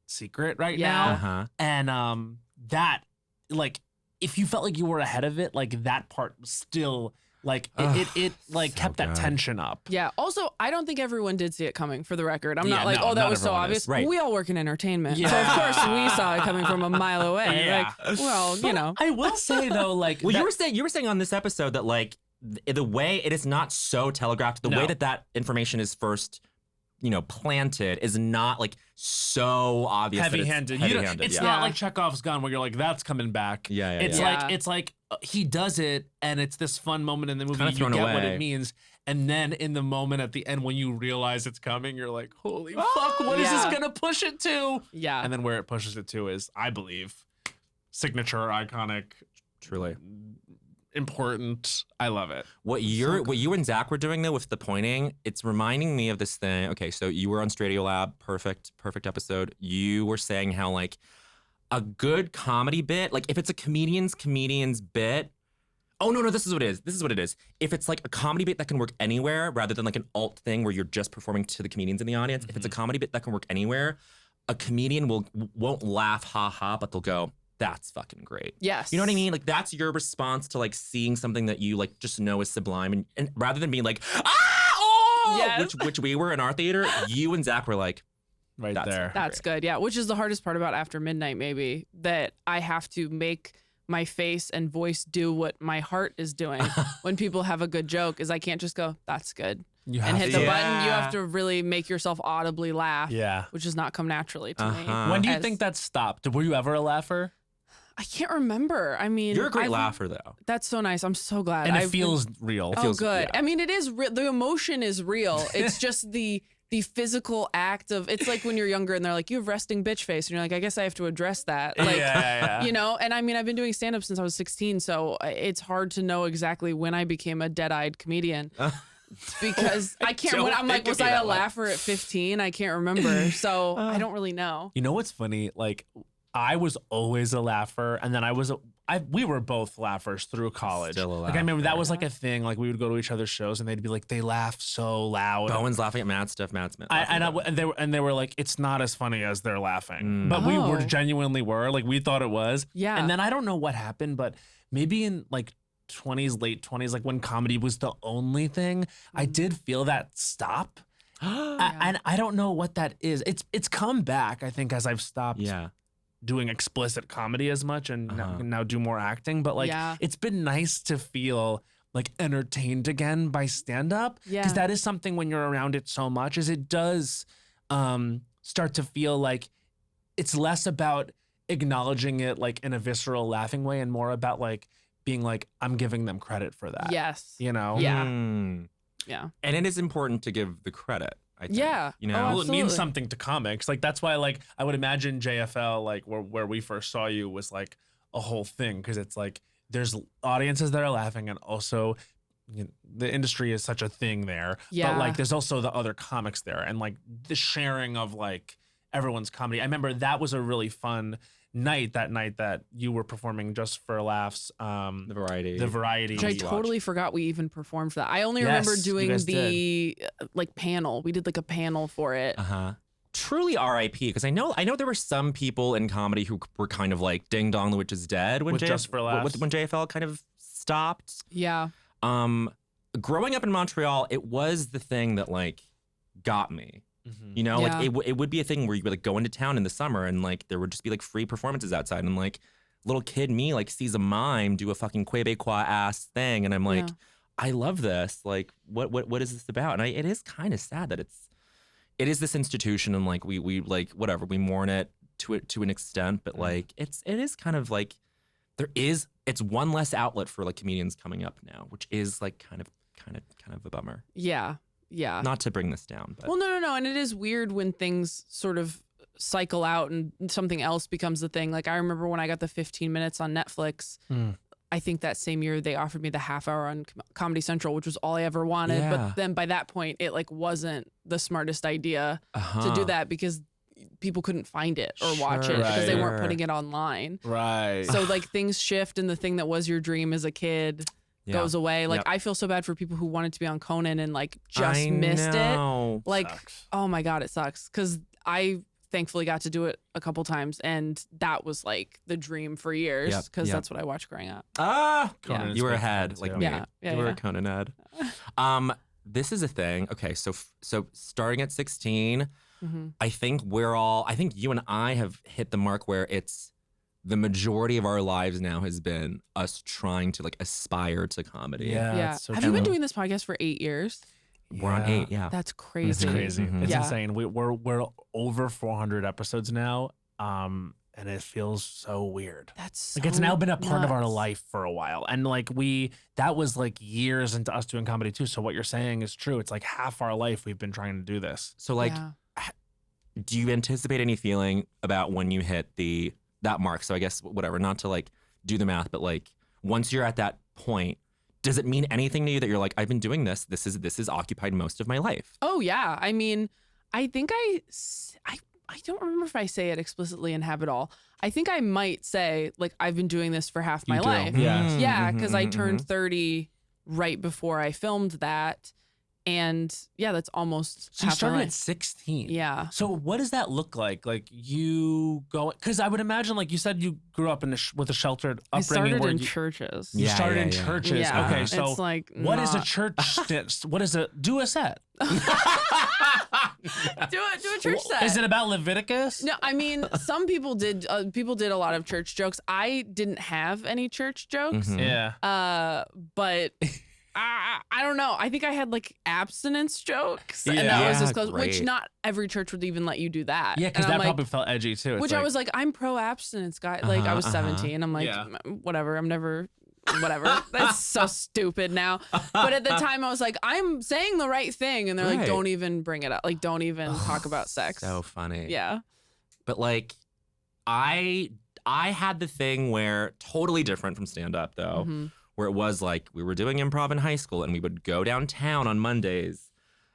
secret right Yeah. now? Uh-huh. And that, like, if you felt like you were ahead of it, like that part was still like it like so kept that good. tension up. Yeah. Also, I don't think everyone did see it coming, for the record. I'm Yeah, not like, no, oh, that not was so everyone is. obvious. Right. We all work in entertainment. So, of Yeah. course, we saw it coming from a mile away. Yeah. Like, well, you know. I will say though, like, Well, that- you were saying on this episode that like the way it is not so telegraphed, the No. way that information is first, planted is not like so obvious. that heavy-handed. It's You don't- heavy-handed. it's yeah. not Yeah. like Chekhov's gun where you're like, that's coming back. Yeah, It's yeah. like he does it, and it's this fun moment in the movie. kinda You thrown get what away. it means, and then in the moment at the end when you realize it's coming, you're like, holy fuck, what is this Yeah. gonna push it to? Yeah. And then where it pushes it to is, I believe, signature, iconic, Truly. important. I love it. What you and Zach were doing though with the pointing, it's reminding me of this thing. Okay, so you were on Stradio Lab, perfect episode. You were saying how like a good comedy bit, like if it's a comedian's bit. Oh no, this is what it is. If it's like a comedy bit that can work anywhere rather than like an alt thing where you're just performing to the comedians in the audience. If it's a comedy bit that can work anywhere, a comedian won't laugh ha ha, but they'll go, that's fucking great. Yes. You know what I mean? Like that's your response to like seeing something that you like just know is sublime, and rather than being like Yes. which we were in our theater, you and Zach were like, Right That's- there. That's good. Yeah. Which is the hardest part about After Midnight, maybe, that I have to make my face and voice do what my heart is doing when people have a good joke, is I can't just go, that's good, You and hit the to. button. You Yeah. have to really make yourself audibly laugh, Yeah. which does not come naturally to me. Uh-huh. When do you As- think that stopped? Were you ever a laugher? I can't remember. I mean, you're a great I've- laugher though. That's so nice. I'm so glad. And it I've been- feels real. Oh, feels- good. yeah. I mean, it is the emotion is real. It's just the physical act of, it's like when you're younger and they're like, you have resting bitch face, and you're like, I guess I have to address that. Like, yeah. you know. And I mean, I've been doing stand up since I was 16, so it's hard to know exactly when I became a dead-eyed comedian. Because I can't. Don't I'm like, think of was me I a that way. laugher at 15? I can't remember. So I don't really know. You know what's funny? Like, I was always a laugher, and then we were both laughers through college. Still a Like I remember that laugher. was like a thing. Like we would go to each other's shows, and they'd be like, they laugh so loud. Bowen's laughing at Matt's stuff. Matt's And they were like, it's not as funny as they're laughing, but we were Oh. genuinely were like we thought it was. Yeah. And then I don't know what happened, but maybe in like 20s, late 20s, like when comedy was the only thing, I did feel that stop. And I don't know what that is. It's come back, I think, as I've stopped yeah. doing explicit comedy as much and Uh-huh. now do more acting. But like, Yeah. it's been nice to feel like entertained again by stand up. Yeah. Because that is something when you're around it so much, is it does start to feel like it's less about acknowledging it like in a visceral laughing way and more about like being like, I'm giving them credit for that. Yes. You know? Yeah. Mm. Yeah. And it is important to give the credit. I think. Yeah. You know. Oh, Well, it absolutely. means something to comics. Like that's why, like, I would imagine JFL, like where we first saw you, was like a whole thing, because it's like there's audiences that are laughing, and also the industry is such a thing there. Yeah. But like there's also the other comics there, and like the sharing of like everyone's comedy. I remember that was a really fun night that you were performing Just for Laughs. the variety. The variety. Which I watch. totally forgot we even performed for that. I only remember Yes, you doing guys the like panel. We did like a panel for it. Uh-huh. Truly R.I.P. Because I know there were some people in comedy who were kind of like Ding Dong the Witch is Dead when With Just for Laughs. when JFL kind of stopped. Yeah. Growing up in Montreal, it was the thing that like got me. Mhm. You know, Yeah. like it would be a thing where you would like go into town in the summer and like there would just be like free performances outside, and like little kid me like sees a mime do a fucking Quebecois ass thing, and I'm like, Yeah. I love this. Like, what is this about? And it is kind of sad that it is this institution, and like we like whatever, we mourn it to an extent, but like it is kind of like it's one less outlet for like comedians coming up now, which is like kind of a bummer. Yeah. Yeah. Not to bring this down, but Well, no. And it is weird when things sort of cycle out and something else becomes the thing. Like I remember when I got the 15 minutes on Netflix, Mm. I think that same year they offered me the half hour on Comedy Central, which was all I ever wanted. Yeah. But then by that point, it like wasn't the smartest idea uh-huh. to do that, because people couldn't find it or watch it because they weren't putting it online. Right. So like things shift and the thing that was your dream as a kid goes away. Like I feel so bad for people who wanted to be on Conan and like just missed it. Like, oh my God, it sucks. Cause I thankfully got to do it a couple times and that was like the dream for years because that's what I watched growing up. Conan You were ahead like me. You were a Conan head. This is a thing. Okay, so starting at 16, I think you and I have hit the mark where it's the majority of our lives now has been us trying to like aspire to comedy. Yeah. So Have you been doing this podcast for 8 years? We're on 8, That's crazy. It's crazy. Mm-hmm. It's insane. We're over 400 episodes now. And it feels so weird. That's like it's now been a part of our nuts. life for a while. And like that was like years into us doing comedy too. So what you're saying is true. It's like half our life we've been trying to do this. So like, do you anticipate any feeling about when you hit that mark? So I guess whatever, not to like do the math, but like once you're at that point, does it mean anything to you that you're like, I've been doing this. This is occupied most of my life. Oh yeah. I mean, I think I don't remember if I say it explicitly and have it all. I think I might say like I've been doing this for half my life. Yeah. Yeah, because I turned 30 right before I filmed that. And yeah, that's almost So you half my started life. at 16. Yeah. So what does that look like? Like you go, because I would imagine, like you said, you grew up with a sheltered I upbringing. started where in you churches. You started in churches. Yeah. Okay, so it's like what is a not- church? What is a do a set? do a church set. Is it about Leviticus? No, I mean some people did. People did a lot of church jokes. I didn't have any church jokes. Yeah. But I don't know. I think I had like abstinence jokes, and Yeah. that was Yeah, as close. Which great. not every church would even let you do that. Yeah, because And I'm that like, probably felt edgy too. It's which I was like, I'm pro abstinence, guy. Like I was 17. I'm like, Yeah. whatever. I'm never. Whatever. That's so stupid now. But at the time I was like, I'm saying the right thing. And they're like, Right. don't even bring it up. Like, don't even talk about sex. So funny. Yeah. But like, I had the thing where totally different from stand up though, where it was like we were doing improv in high school and we would go downtown on Mondays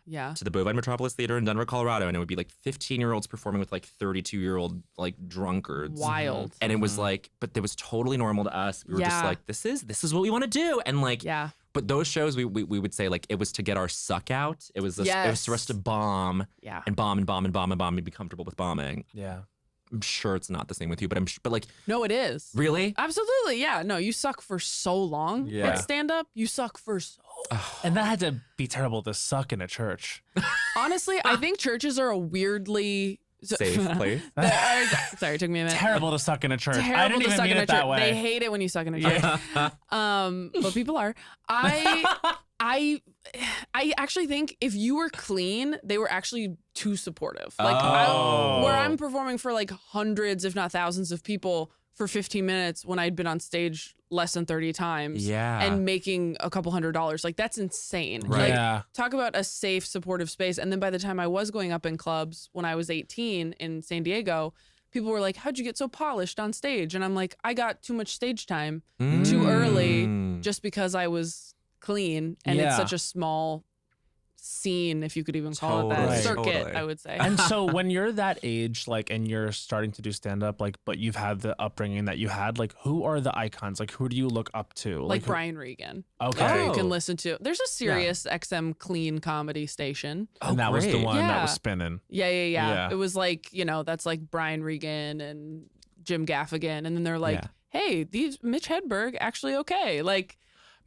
Yeah. to the Bowen Metropolis Theater in Denver, Colorado, and it would be like 15-year-olds performing with like 32-year-old like drunkards. Wild. And it was like, but it was totally normal to us. We were just Yeah. like, this is what we want to do. And like, Yeah. but those shows we would say like it was to get our suck out. It was it was Yes. for us to bomb Yeah. and bomb and bomb and bomb and bomb and be comfortable with bombing. yeah. I'm sure it's not the same with you, but but like, No, it is. really? Absolutely. Yeah. No, you suck for so long. Yeah. At stand up, you suck for so And that had to be terrible to suck in a church. Honestly, I think churches are a weirdly Safe place. Sorry, it took me a minute. Terrible to suck in a church. I Terrible didn't to even suck mean in a it that church. way. They hate it when you suck in a church. But people are. I actually think if you were clean, they were actually too supportive. Like where I'm performing for like hundreds, if not thousands of people for 15 minutes when I'd been on stage less than 30 times Yeah. and making a couple $100. Like that's insane. Right. Like, Yeah. talk about a safe, supportive space. And then by the time I was going up in clubs when I was 18 in San Diego, people were like, how'd you get so polished on stage? And I'm like, I got too much stage time too early just because I was clean. And Yeah. it's such a small scene, if you could even call it that. Totally. Circuit, Totally. I would say. And so when you're that age, like, and you're starting to do stand up, like, but you've had the upbringing that you had, like, who are the icons? Like, who do you look up to? like who- Brian Regan. Okay. You Oh. can listen to. There's a Sirius XM clean comedy station. And that was the great. one that Yeah. was spinning. Yeah. Yeah. It was like, that's like Brian Regan and Jim Gaffigan. And then they're like, Yeah. hey, these Mitch Hedberg actually okay. Like,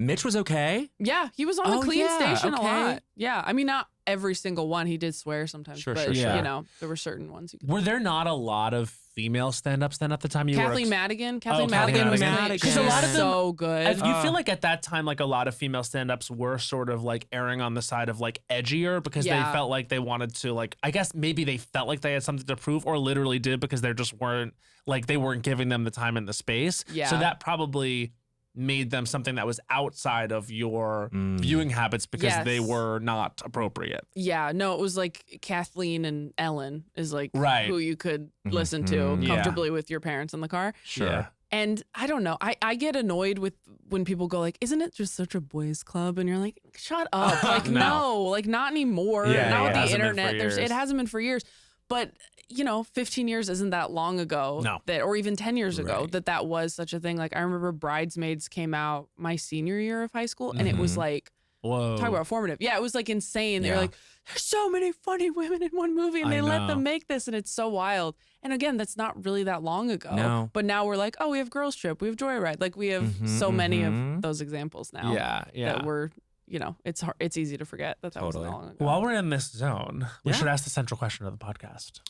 Mitch was okay. yeah, he was on Oh, the clean yeah, station a okay. lot. Yeah. I mean, not every single one. He did swear sometimes. Sure, but, sure, sure. there were certain ones. You could. Were there not a lot of female stand-ups then at the time you Kathleen were? Madigan. Kathleen Madigan was Madigan. because a lot of them- so good. Do you feel like at that time, like a lot of female stand-ups were sort of like erring on the side of like edgier because Yeah. they felt like they wanted to like, I guess maybe they felt like they had something to prove or literally did because they just weren't like, they weren't giving them the time and the space. Yeah. So that probably made them something that was outside of your viewing habits because Yes. they were not appropriate. Yeah, no, it was like Kathleen and Ellen is like Right. who you could listen to Mhm. Yeah. comfortably with your parents in the car. Sure. Yeah. And I don't know. I get annoyed with when people go like, isn't it just such a boys club? And you're like, shut up. Like, No. no, like not anymore. Yeah, not yeah. with It the hasn't been for internet. years. It hasn't been for years. But 15 years isn't that long ago. No. Or even 10 years ago Right. that was such a thing. Like I remember Bridesmaids came out my senior year of high school, and it was like, Whoa. talk about formative. Yeah, it was like insane. They were Yeah. like, there's so many funny women in one movie, and I they let know. them make this, and it's so wild. And again, that's not really that long ago. No. But now we're like, oh, we have Girls Trip, we have Joyride. Like we have so many of those examples now. Yeah. That we're, it's easy to forget that Totally. wasn't long ago. While we're in this zone, we Yeah. should ask the central question of the podcast.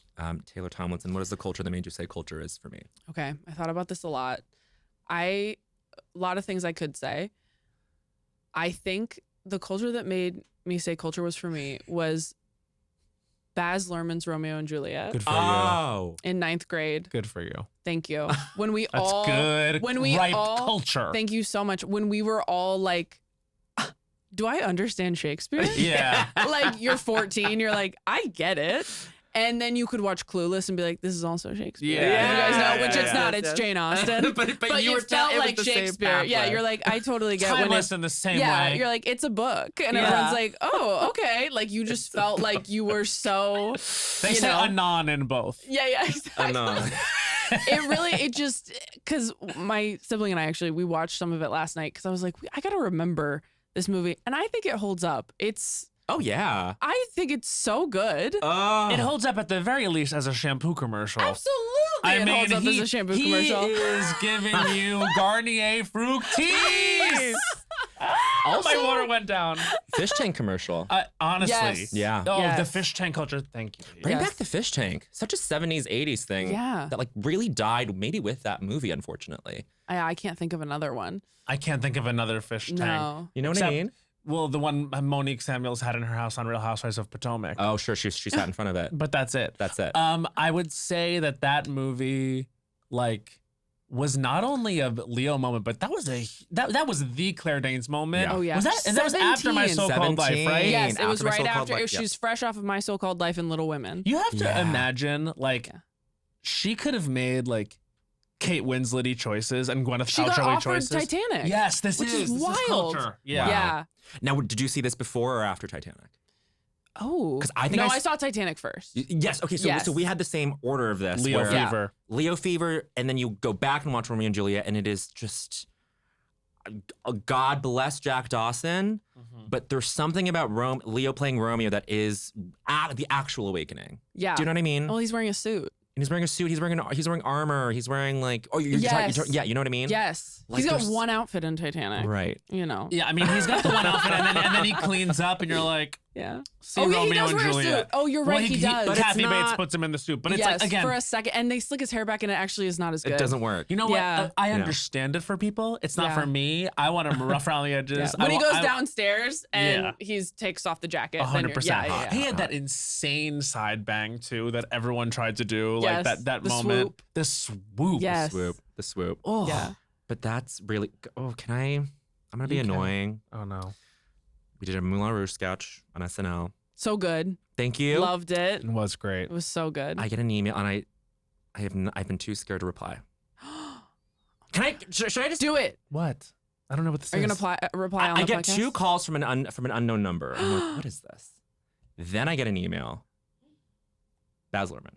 Taylor Tomlinson, what is the culture that made you say culture is for me? Okay, I thought about this a lot. A lot of things I could say. I think the culture that made me say culture was for me was Baz Luhrmann's Romeo and Juliet Good for you. Oh. in 9th grade. Good for you. Thank you. When we That's all good. when we ripe all culture. Thank you so much. When we were all like, do I understand Shakespeare? Yeah. Like you're 14, you're like, I get it. And then you could watch Clueless and be like, this is also Shakespeare. Yeah. You guys know, which Yeah, it's yeah, not. It's yes. Jane Austen. But you it were felt it was like the same Shakespeare. Yeah, pathway. you're like, I totally get when Timeless it's in the same yeah, way. you're like, it's a book. And Yeah. everyone's like, oh, okay. Like you just felt like you were so, They you say know. anon in both. Yeah, exactly. It just, because my sibling and I actually, we watched some of it last night because I was like, I got to remember this movie. And I think it holds up. Oh, yeah. I think it's so good. It holds up at the very least as a shampoo commercial. Absolutely. It holds up as a shampoo commercial. He is giving you Garnier Fructis. Also, My water went down. fish tank commercial. Honestly. Yes. Yeah. Oh, the Yes. fish tank culture. Thank you. Bring Yes. back the fish tank. Such a 70s, 80s thing. Yeah. That like really died maybe with that movie, unfortunately. I can't think of another one. I can't think of another fish tank. No. You know what Except- I mean? Well, the one Monique Samuels had in her house on Real Housewives of Potomac. Oh, sure. She sat in front of it. But that's it. That's it. I would say that movie, like, was not only a Leo moment, but that was the Claire Danes moment. Yeah. Oh, yeah. Was that? And that was after My 17. So-Called Life, 17. right? Yes, it was after My right So-Called after. Life, She was fresh off of My So-Called Life and Little Women. You have to Yeah. imagine, like, Yeah. she could have made like Kate Winslet-y choices and Gwyneth She got Paltrow-y offered choices. Titanic. Yes, this Which is this wild. culture. Yeah. Yeah. Now, did you see this before or after Titanic? Oh. 'Cause I think no, I I s- saw Titanic first. Yes. Okay. So, Yes. so we had the same order of this. Leo where Fever. Leo Fever, and then you go back and watch Romeo and Juliet, and it is just, God bless Jack Dawson, but there's something about Leo playing Romeo that is the actual awakening. Yeah. Do you know what I mean? Well, he's wearing a suit. And he's wearing a suit. He's wearing armor. He's wearing like Yes. yeah, you know what I mean? Yes. Like, He's got there's- one outfit in Titanic. Right. You know. Yeah, I mean, he's got the one outfit, and then he cleans up, and you're like, Yeah. see Oh, yeah, he Romeo does and wear a Juliet. suit. Oh, you're Well, right, he does. But it's Kathy Bates not- puts him in the suit, but it's yes, like, again, for a second, and they slick his hair back, and it actually is not as good. It doesn't work. you know what? Yeah. I Yeah. understand it for people. It's not Yeah. for me. I want him rough around the edges. Yeah. I When he wa- goes I- downstairs and Yeah. he takes off the jacket, then 100%. you're- yeah. He had that insane side bang too that everyone tried to do. Yes, Like that the moment. swoop. The swoop. Yes. The swoop. Oh. Yeah. But that's really. Oh, can I? I'm gonna be You can. annoying. Oh no. We did a Moulin Rouge sketch on SNL. So good. Thank you. Loved it. It was great. It was so good. I get an email and I've been too scared to reply. Can I? Should I just Do it. What? I don't know what this Are you is. gonna reply on I the get podcast? 2 calls from an unknown number. I'm like, what is this? Then I get an email. Baz Luhrmann.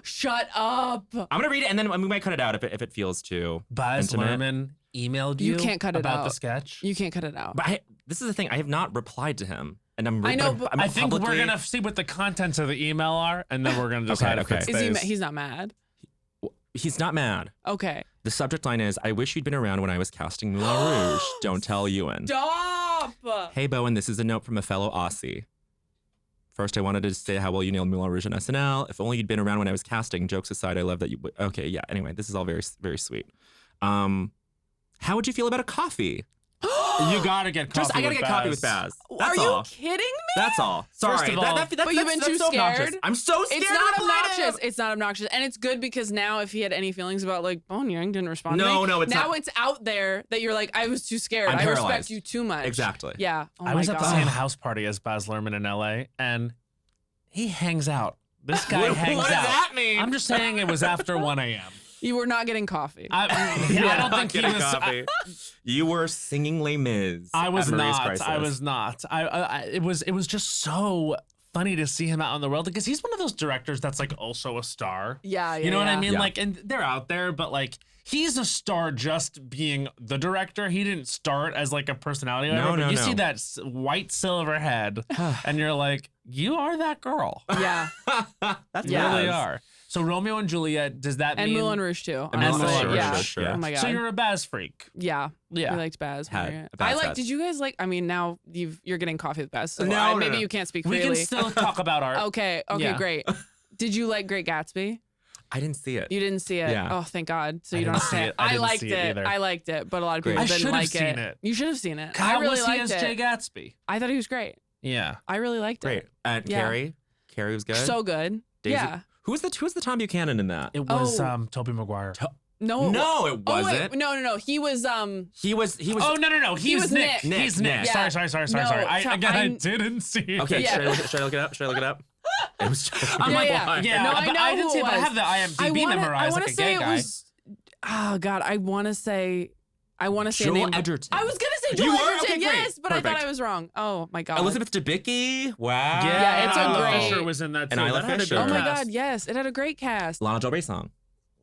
Shut up. I'm gonna read it and then we might cut it out if it feels too Baz intimate. Luhrmann emailed You you, can't cut it about the out. sketch. You can't cut it out. But this is the thing. I have not replied to him, and I'm. I know, but I'm I think we're publicly- gonna see what the contents of the email are, and then we're gonna decide Okay, if it okay. Is stays. he's not mad? He's not mad. Okay. The subject line is, "I wish you'd been around when I was casting Moulin Rouge. Don't tell Ewan." Stop. Hey Bowen, this is a note from a fellow Aussie. First, I wanted to say how well you nailed Moulin Rouge on SNL. If only you'd been around when I was casting. Jokes aside, I love that you. Okay, yeah. Anyway, this is all very, very sweet. How would you feel about a coffee? You gotta get coffee. I gotta with get coffee Baz. with Baz. Are That's you all. kidding me? That's all. Sorry. First of all- But you've been that's too so obnoxious. scared. I'm so scared. It's to not reply to obnoxious. him. It's not obnoxious. And it's good because now if he had any feelings about like Bowen Yang didn't respond to No, me. no, it's now not. it's out there that you're like, I was too scared. I'm I respect paralyzed. you too much. Exactly. Yeah. Oh I my was at God. the same house party as Baz Luhrmann in LA, and he hangs out. This guy What hangs does out. that mean? I'm just saying it was after 1 a.m. You were not getting coffee. I don't think he was. coffee. You were singing Les Mis. I was at Marie's not. Crisis. I was not. It was just so funny to see him out in the world because he's one of those directors that's like also a star. Yeah, You know what I mean? Yeah. Like, and they're out there, but like he's a star just being the director. He didn't start as like a personality. No, but no, you no. see that white silver head, and you're like, you are that girl. Yeah. That's You Yeah. really Baz. are. So Romeo and Juliet, does that And mean? Moulin Rouge too. And Moulin honestly. Rouge, yeah. sure. Oh my god. So you're a Baz freak. yeah. Yeah. We liked Baz. Had Marriott. a Baz I like. had. Did you guys like? I mean, now you're getting coffee with Baz. So No, maybe no. you can't speak We freely. can still talk about art. Okay. Yeah. Great. Did you like Great Gatsby? I didn't see it. You didn't see it. Yeah. Oh, thank God. So I you don't didn't have see to. it. I didn't liked see it either. I liked it, but a lot of Great. people I didn't should have like seen it. it. You should have seen it. How I really was he liked as it. Jay Gatsby? I thought he was great. Yeah. I really liked Great. it. And Yeah. Carrie was good. So good. Daisy- Yeah. Who's the Tom Buchanan in that? It was Oh. Tobey Maguire. No. No, it Oh wasn't. wait. No. He was He was. Oh no! He's was Nick. Nick. He's Nick. Nick. Sorry. No, I didn't see it. Okay, Yeah. should I look it up? Should I look it up? It was I'm Yeah, like, yeah. yeah. No, I but know I didn't who see it it, but I was. have the IMDb I memorized want like to a gay say it guy. was. Oh God, I want to say. I want to say a Joel name. Edgerton. I was gonna say You Joel were? Edgerton. Okay, great. Yes, but I Perfect. thought I was wrong. Oh my God. Elizabeth Debicki. Wow. Yeah, it's a Isla great- Fisher was in that too. And Isla That had a Fisher. good Oh my cast. God, yes, it had a great cast. Lana Del Rey song.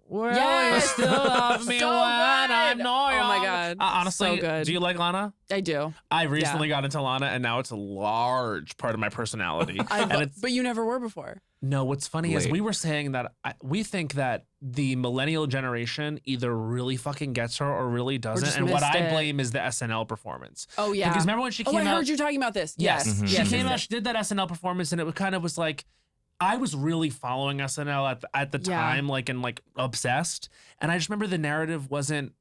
Will Yes. you still love me So when I'm good. not Oh my young? God, Honestly, so good. do you like Lana? I do. I recently got into Lana, and now it's a large part of my personality. and it's But you never were before. no. What's funny is Late. we were saying that we think that the millennial generation either really fucking gets her or really doesn't. just And what missed I it. blame is the SNL performance. Oh yeah. Because remember when she Oh, came I out? heard you talking about this. Yes, Yes. Mhm. she Yes. came yes, out. She did that SNL performance, and it kind of was like, I was really following SNL at the Yeah. time, like and like obsessed. And I just remember the narrative wasn't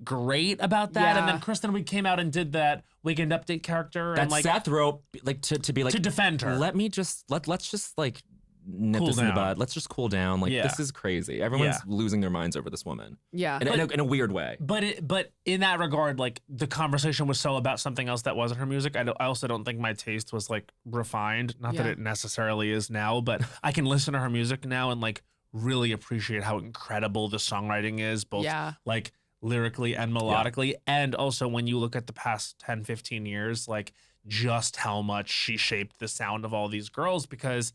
great about that. And Yeah. then Kristen Wiig came out and did that Weekend Update character, That and like Seth wrote like to be like to defend her. Let me just let's just like nip Cool this in the down. bud. Let's just cool down. Like Yeah. this is crazy. Everyone's Yeah. losing their minds over this woman. Yeah. In a weird way. But in that regard, like the conversation was so about something else that wasn't her music. I also don't think my taste was like refined. Not that Yeah. it necessarily is now, but I can listen to her music now and like really appreciate how incredible the songwriting is, both Yeah. like lyrically and melodically. And also when you look at the past 10, 15 years, like just how much she shaped the sound of all these girls, because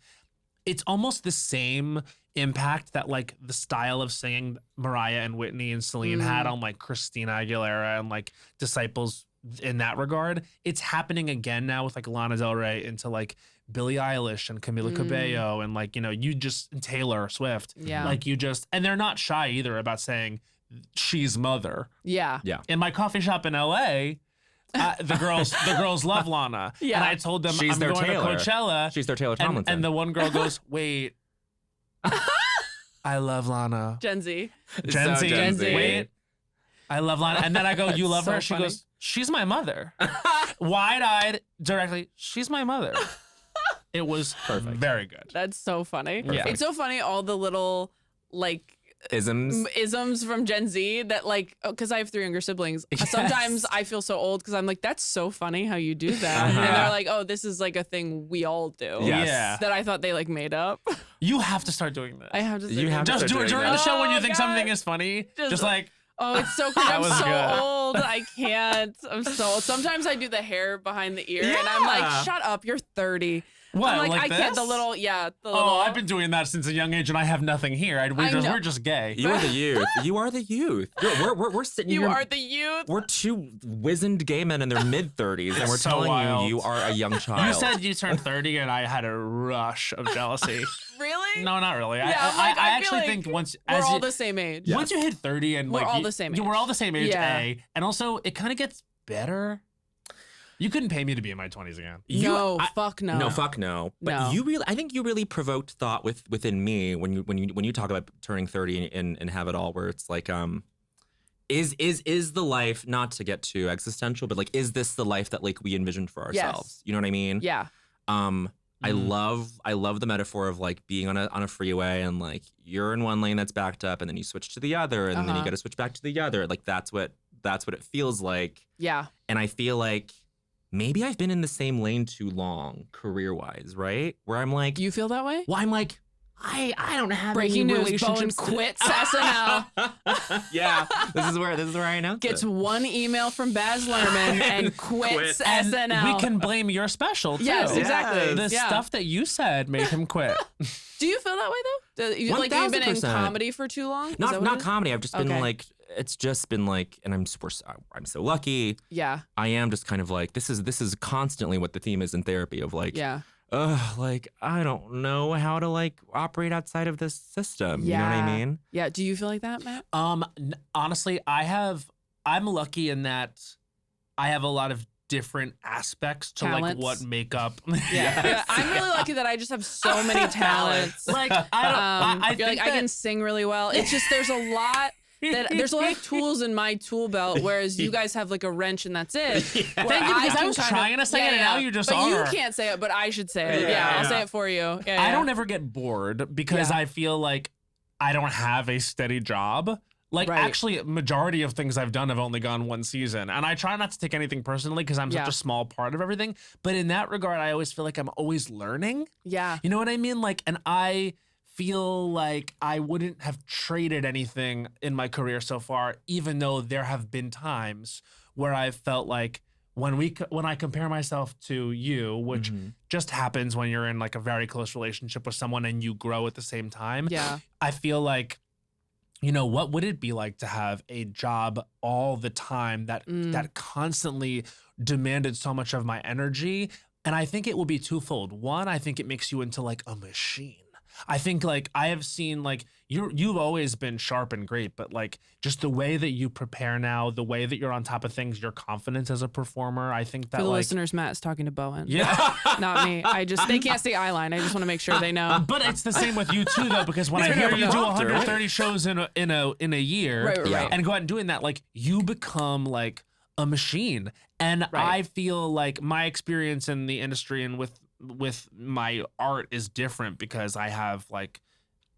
it's almost the same impact that like the style of singing Mariah and Whitney and Celine had on like Christina Aguilera and like Disciples in that regard. It's happening again now with like Lana Del Rey into like Billie Eilish and Camila Cabello and like, you know, and Taylor Swift. Yeah. Like and they're not shy either about saying she's mother. Yeah. Yeah. In my coffee shop in LA, the girls love Lana. Yeah. And I told them She's I'm their going Taylor. to Coachella. She's their Taylor And, Tomlinson. and the one girl goes, wait, I love Lana. Gen Z. Gen Z. Gen Z. Wait, I love Lana. And then I go, you love so her? She funny. goes, she's my mother. Wide-eyed, directly, she's my mother. It was very good. That's so funny. Yeah. It's so funny all the little like Isms. isms from Gen Z that like because I have 3 younger siblings. Yes. Sometimes I feel so old because I'm like, that's so funny how you do that. Uh-huh. And they're like, oh, this is like a thing we all do. Yes. Yeah. That I thought they like made up. You have to start doing this. I have to. You have to Just start do it doing during the that. show when you Oh, think God. something is funny. Just- Just like, Oh, it's so crazy. I'm was so good. old. I can't. I'm so old. Sometimes I do the hair behind the ear and I'm Yeah. like, shut up, you're 30. what? I'm like I can't. this? The little, the little. Oh, I've been doing that since a young age, and I have nothing here. I know. We're just gay. You are the youth. You are the youth. We're sitting You here. are the youth. We're 2 wizened gay men in their mid 30s, and we're so telling wild. you are a young child. You said you turned 30, and I had a rush of jealousy. Really? No, not really. Yeah, I'm like, I I feel actually like think once We're as all you, the same age. once you hit 30 and We're like all you- the same We're all age. the same age. Yeah. A, and also it kind of gets better. You couldn't pay me to be in my 20s again. No, fuck no. No, fuck no. But No. I think you really provoked thought within me when you talk about turning 30 and have it all, where it's like, is the life, not to get too existential, but like, is this the life that like we envisioned for Yes. ourselves? You know what I mean? Yeah. I love the metaphor of like being on a freeway and like you're in one lane that's backed up and then you switch to the other and then you Uh-huh. got to switch back to the other. Like that's what it feels like. Yeah. And I feel like maybe I've been in the same lane too long career-wise, right? Where I'm like, You feel that way? well, I'm like, I don't have Breaking any news: Bowen relationships. quits SNL. Yeah, this is where I announce Gets it. one email from Baz Luhrmann and quits And SNL. we can blame your special too. Yes, exactly. The Yeah. stuff that you said made him quit. Do you feel that way though? Like you've been in 1000%. comedy for too long? Is that what it Not is? comedy. I've just been Okay. like, it's just been like, and I'm so lucky. Yeah, I am just kind of like, this is constantly what the theme is in therapy of like, yeah. like I don't know how to like operate outside of this system. You know what I mean? Yeah. Do you feel like that, Matt? Honestly, I'm lucky in that I have a lot of different aspects to like Talents. what make up. Yeah. I'm really lucky that I just have so many talents. Like I You're like, I can sing really well. It's just there's a lot of tools in my tool belt, whereas you guys have like a wrench and that's it. Thank you, because I was trying to say it and now you just but are. you can't say it, but I should say it. Yeah, I'll say it for you. Yeah, I don't ever get bored because Yeah. I feel like I don't have a steady job. Like Right. actually, majority of things I've done have only gone one season, and I try not to take anything personally because I'm such Yeah. a small part of everything. But in that regard, I always feel like I'm always learning. Yeah. You know what I mean? Like, and I feel like I wouldn't have traded anything in my career so far, even though there have been times where I felt like when I compare myself to you, which just happens when you're in like a very close relationship with someone and you grow at the same time. Yeah. I feel like, you know, what would it be like to have a job all the time that constantly demanded so much of my energy? And I think it will be twofold. One, I think it makes you into like a machine. I think like I have seen like you've always been sharp and great, but like just the way that you prepare now, the way that you're on top of things, your confidence as a performer, I think that For the like listeners, Matt is talking to Bowen. yeah. Not me. They can't see eyeline. I just want to make sure they know. But it's the same with you too, though, because when I hear you do 130 shows in a year Right. and go out and doing that, like you become like a machine. And I feel like my experience in the industry and with my art is different because I have like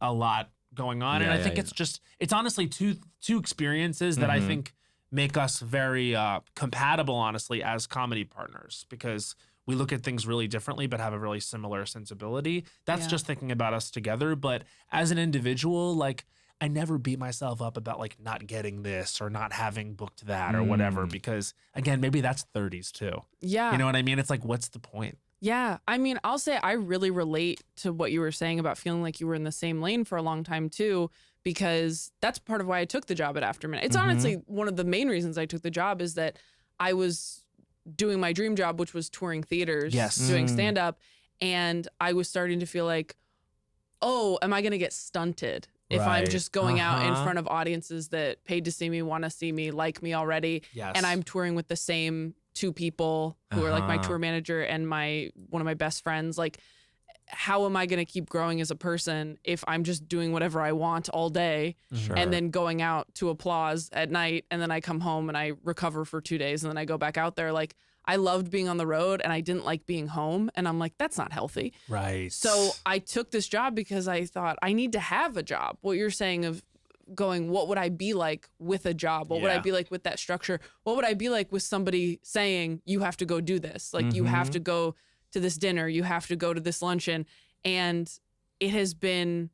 a lot going on. And I think it's honestly two experiences that I think make us very compatible, honestly, as comedy partners, because we look at things really differently but have a really similar sensibility. That's just thinking about us together. But as an individual, like I never beat myself up about like not getting this or not having booked that or whatever, because again, maybe that's 30s too. Yeah. You know what I mean? It's like, what's the point? Yeah. I mean, I'll say I really relate to what you were saying about feeling like you were in the same lane for a long time too, because that's part of why I took the job at Aftermath. It's honestly one of the main reasons I took the job is that I was doing my dream job, which was touring theaters, doing stand up. And I was starting to feel like, oh, am I going to get stunted if I'm just going out in front of audiences that paid to see me, want to see me, like me already. Yes. And I'm touring with the same two people who are like my tour manager and one of my best friends. Like, how am I going to keep growing as a person if I'm just doing whatever I want all day and then going out to applause at night and then I come home and I recover for 2 days and then I go back out there? Like, I loved being on the road and I didn't like being home. And I'm like, that's not healthy. Right. So I took this job because I thought I need to have a job. What you're saying of going, what would I be like with a job? What would I be like with that structure? What would I be like with somebody saying, you have to go do this? Like, you have to go to this dinner. You have to go to this luncheon. And it has been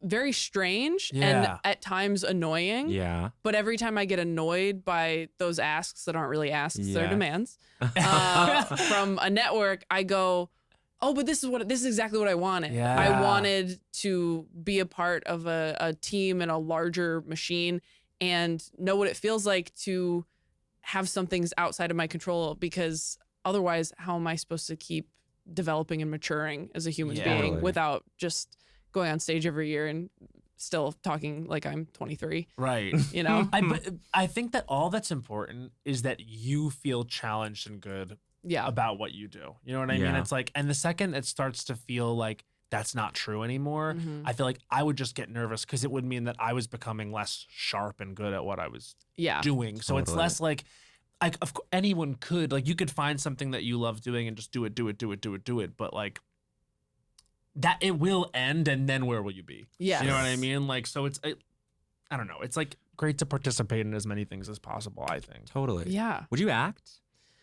very strange and at times annoying. Yeah. But every time I get annoyed by those asks that aren't really asks, they're demands from a network, I go, oh, but this is exactly what I wanted. Yeah. I wanted to be a part of a team and a larger machine and know what it feels like to have some things outside of my control, because otherwise, how am I supposed to keep developing and maturing as a human being without just going on stage every year and still talking like I'm 23? Right. You know? I think that all that's important is that you feel challenged and good about what you do. You know what I mean? It's like, and the second it starts to feel like that's not true anymore, I feel like I would just get nervous because it would mean that I was becoming less sharp and good at what I was doing. So it's less like anyone could, like, you could find something that you love doing and just do it. But like that, it will end, and then where will you be? Yes. You know what I mean? Like, so I don't know. It's like great to participate in as many things as possible, I think. Totally. Yeah. Would you act?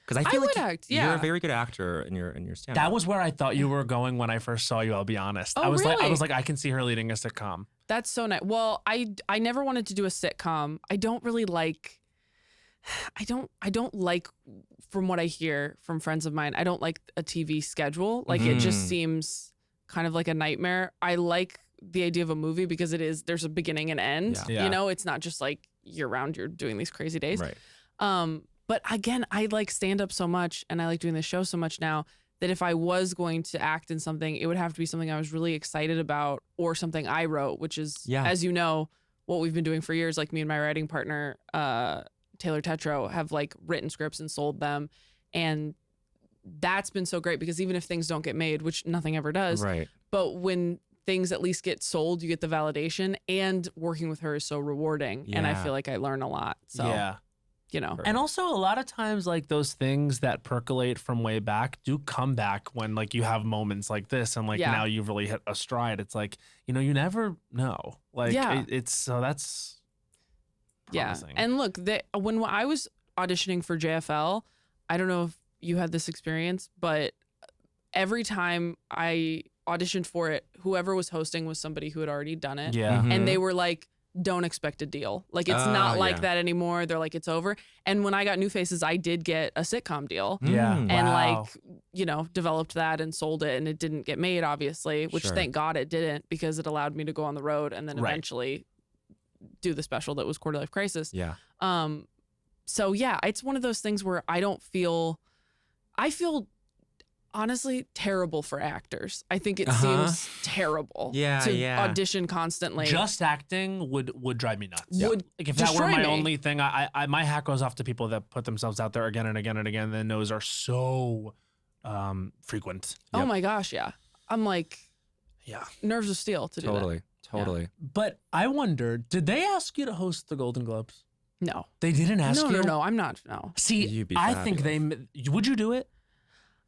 Because I feel would like act, you're yeah. a very good actor in your stand. That was where I thought you were going when I first saw you. I'll be honest. Oh, I was really? like, I can see her leading a sitcom. That's so nice. Well, I never wanted to do a sitcom. I don't really like. I don't like, from what I hear from friends of mine, I don't like a TV schedule. Like it just seems kind of like a nightmare. I like the idea of a movie because there's a beginning and end. Yeah. You know, it's not just like year round you're doing these crazy days. Right. But again, I like stand up so much and I like doing this show so much now that if I was going to act in something, it would have to be something I was really excited about or something I wrote, which is, as you know, what we've been doing for years. Like me and my writing partner, Taylor Tetro, have like written scripts and sold them. And that's been so great because even if things don't get made, which nothing ever does, Right. but when things at least get sold, you get the validation, and working with her is so rewarding. And I Yeah. feel like I learn a lot. So, you know. And also a lot of times like those things that percolate from way back do come back when like you have moments like this and like now you've really hit a stride. It's like, you know, you never know. Like it's so that's promising. And look, when I was auditioning for JFL, I don't know if you had this experience, but every time I auditioned for it, whoever was hosting was somebody who had already done it. Yeah. And they were like, don't expect a deal. Like, it's not like that anymore. They're like, it's over. And when I got New Faces, I did get a sitcom deal. Yeah. And like, you know, developed that and sold it, and it didn't get made, obviously, which thank God it didn't, because it allowed me to go on the road and then eventually do the special that was Quarter Life Crisis. Yeah. So yeah, it's one of those things where I feel honestly terrible for actors. I think it seems terrible to audition constantly. Just acting would drive me nuts. Would like if that were destroy my me. only thing, I my hat goes off to people that put themselves out there again and again and again. And those are so frequent. Oh my gosh, yeah. I'm like, nerves of steel to do that. Totally. But I wonder, did they ask you to host the Golden Globes? No. They didn't ask you? No, I'm not. No. See, You'd be I think would you do it?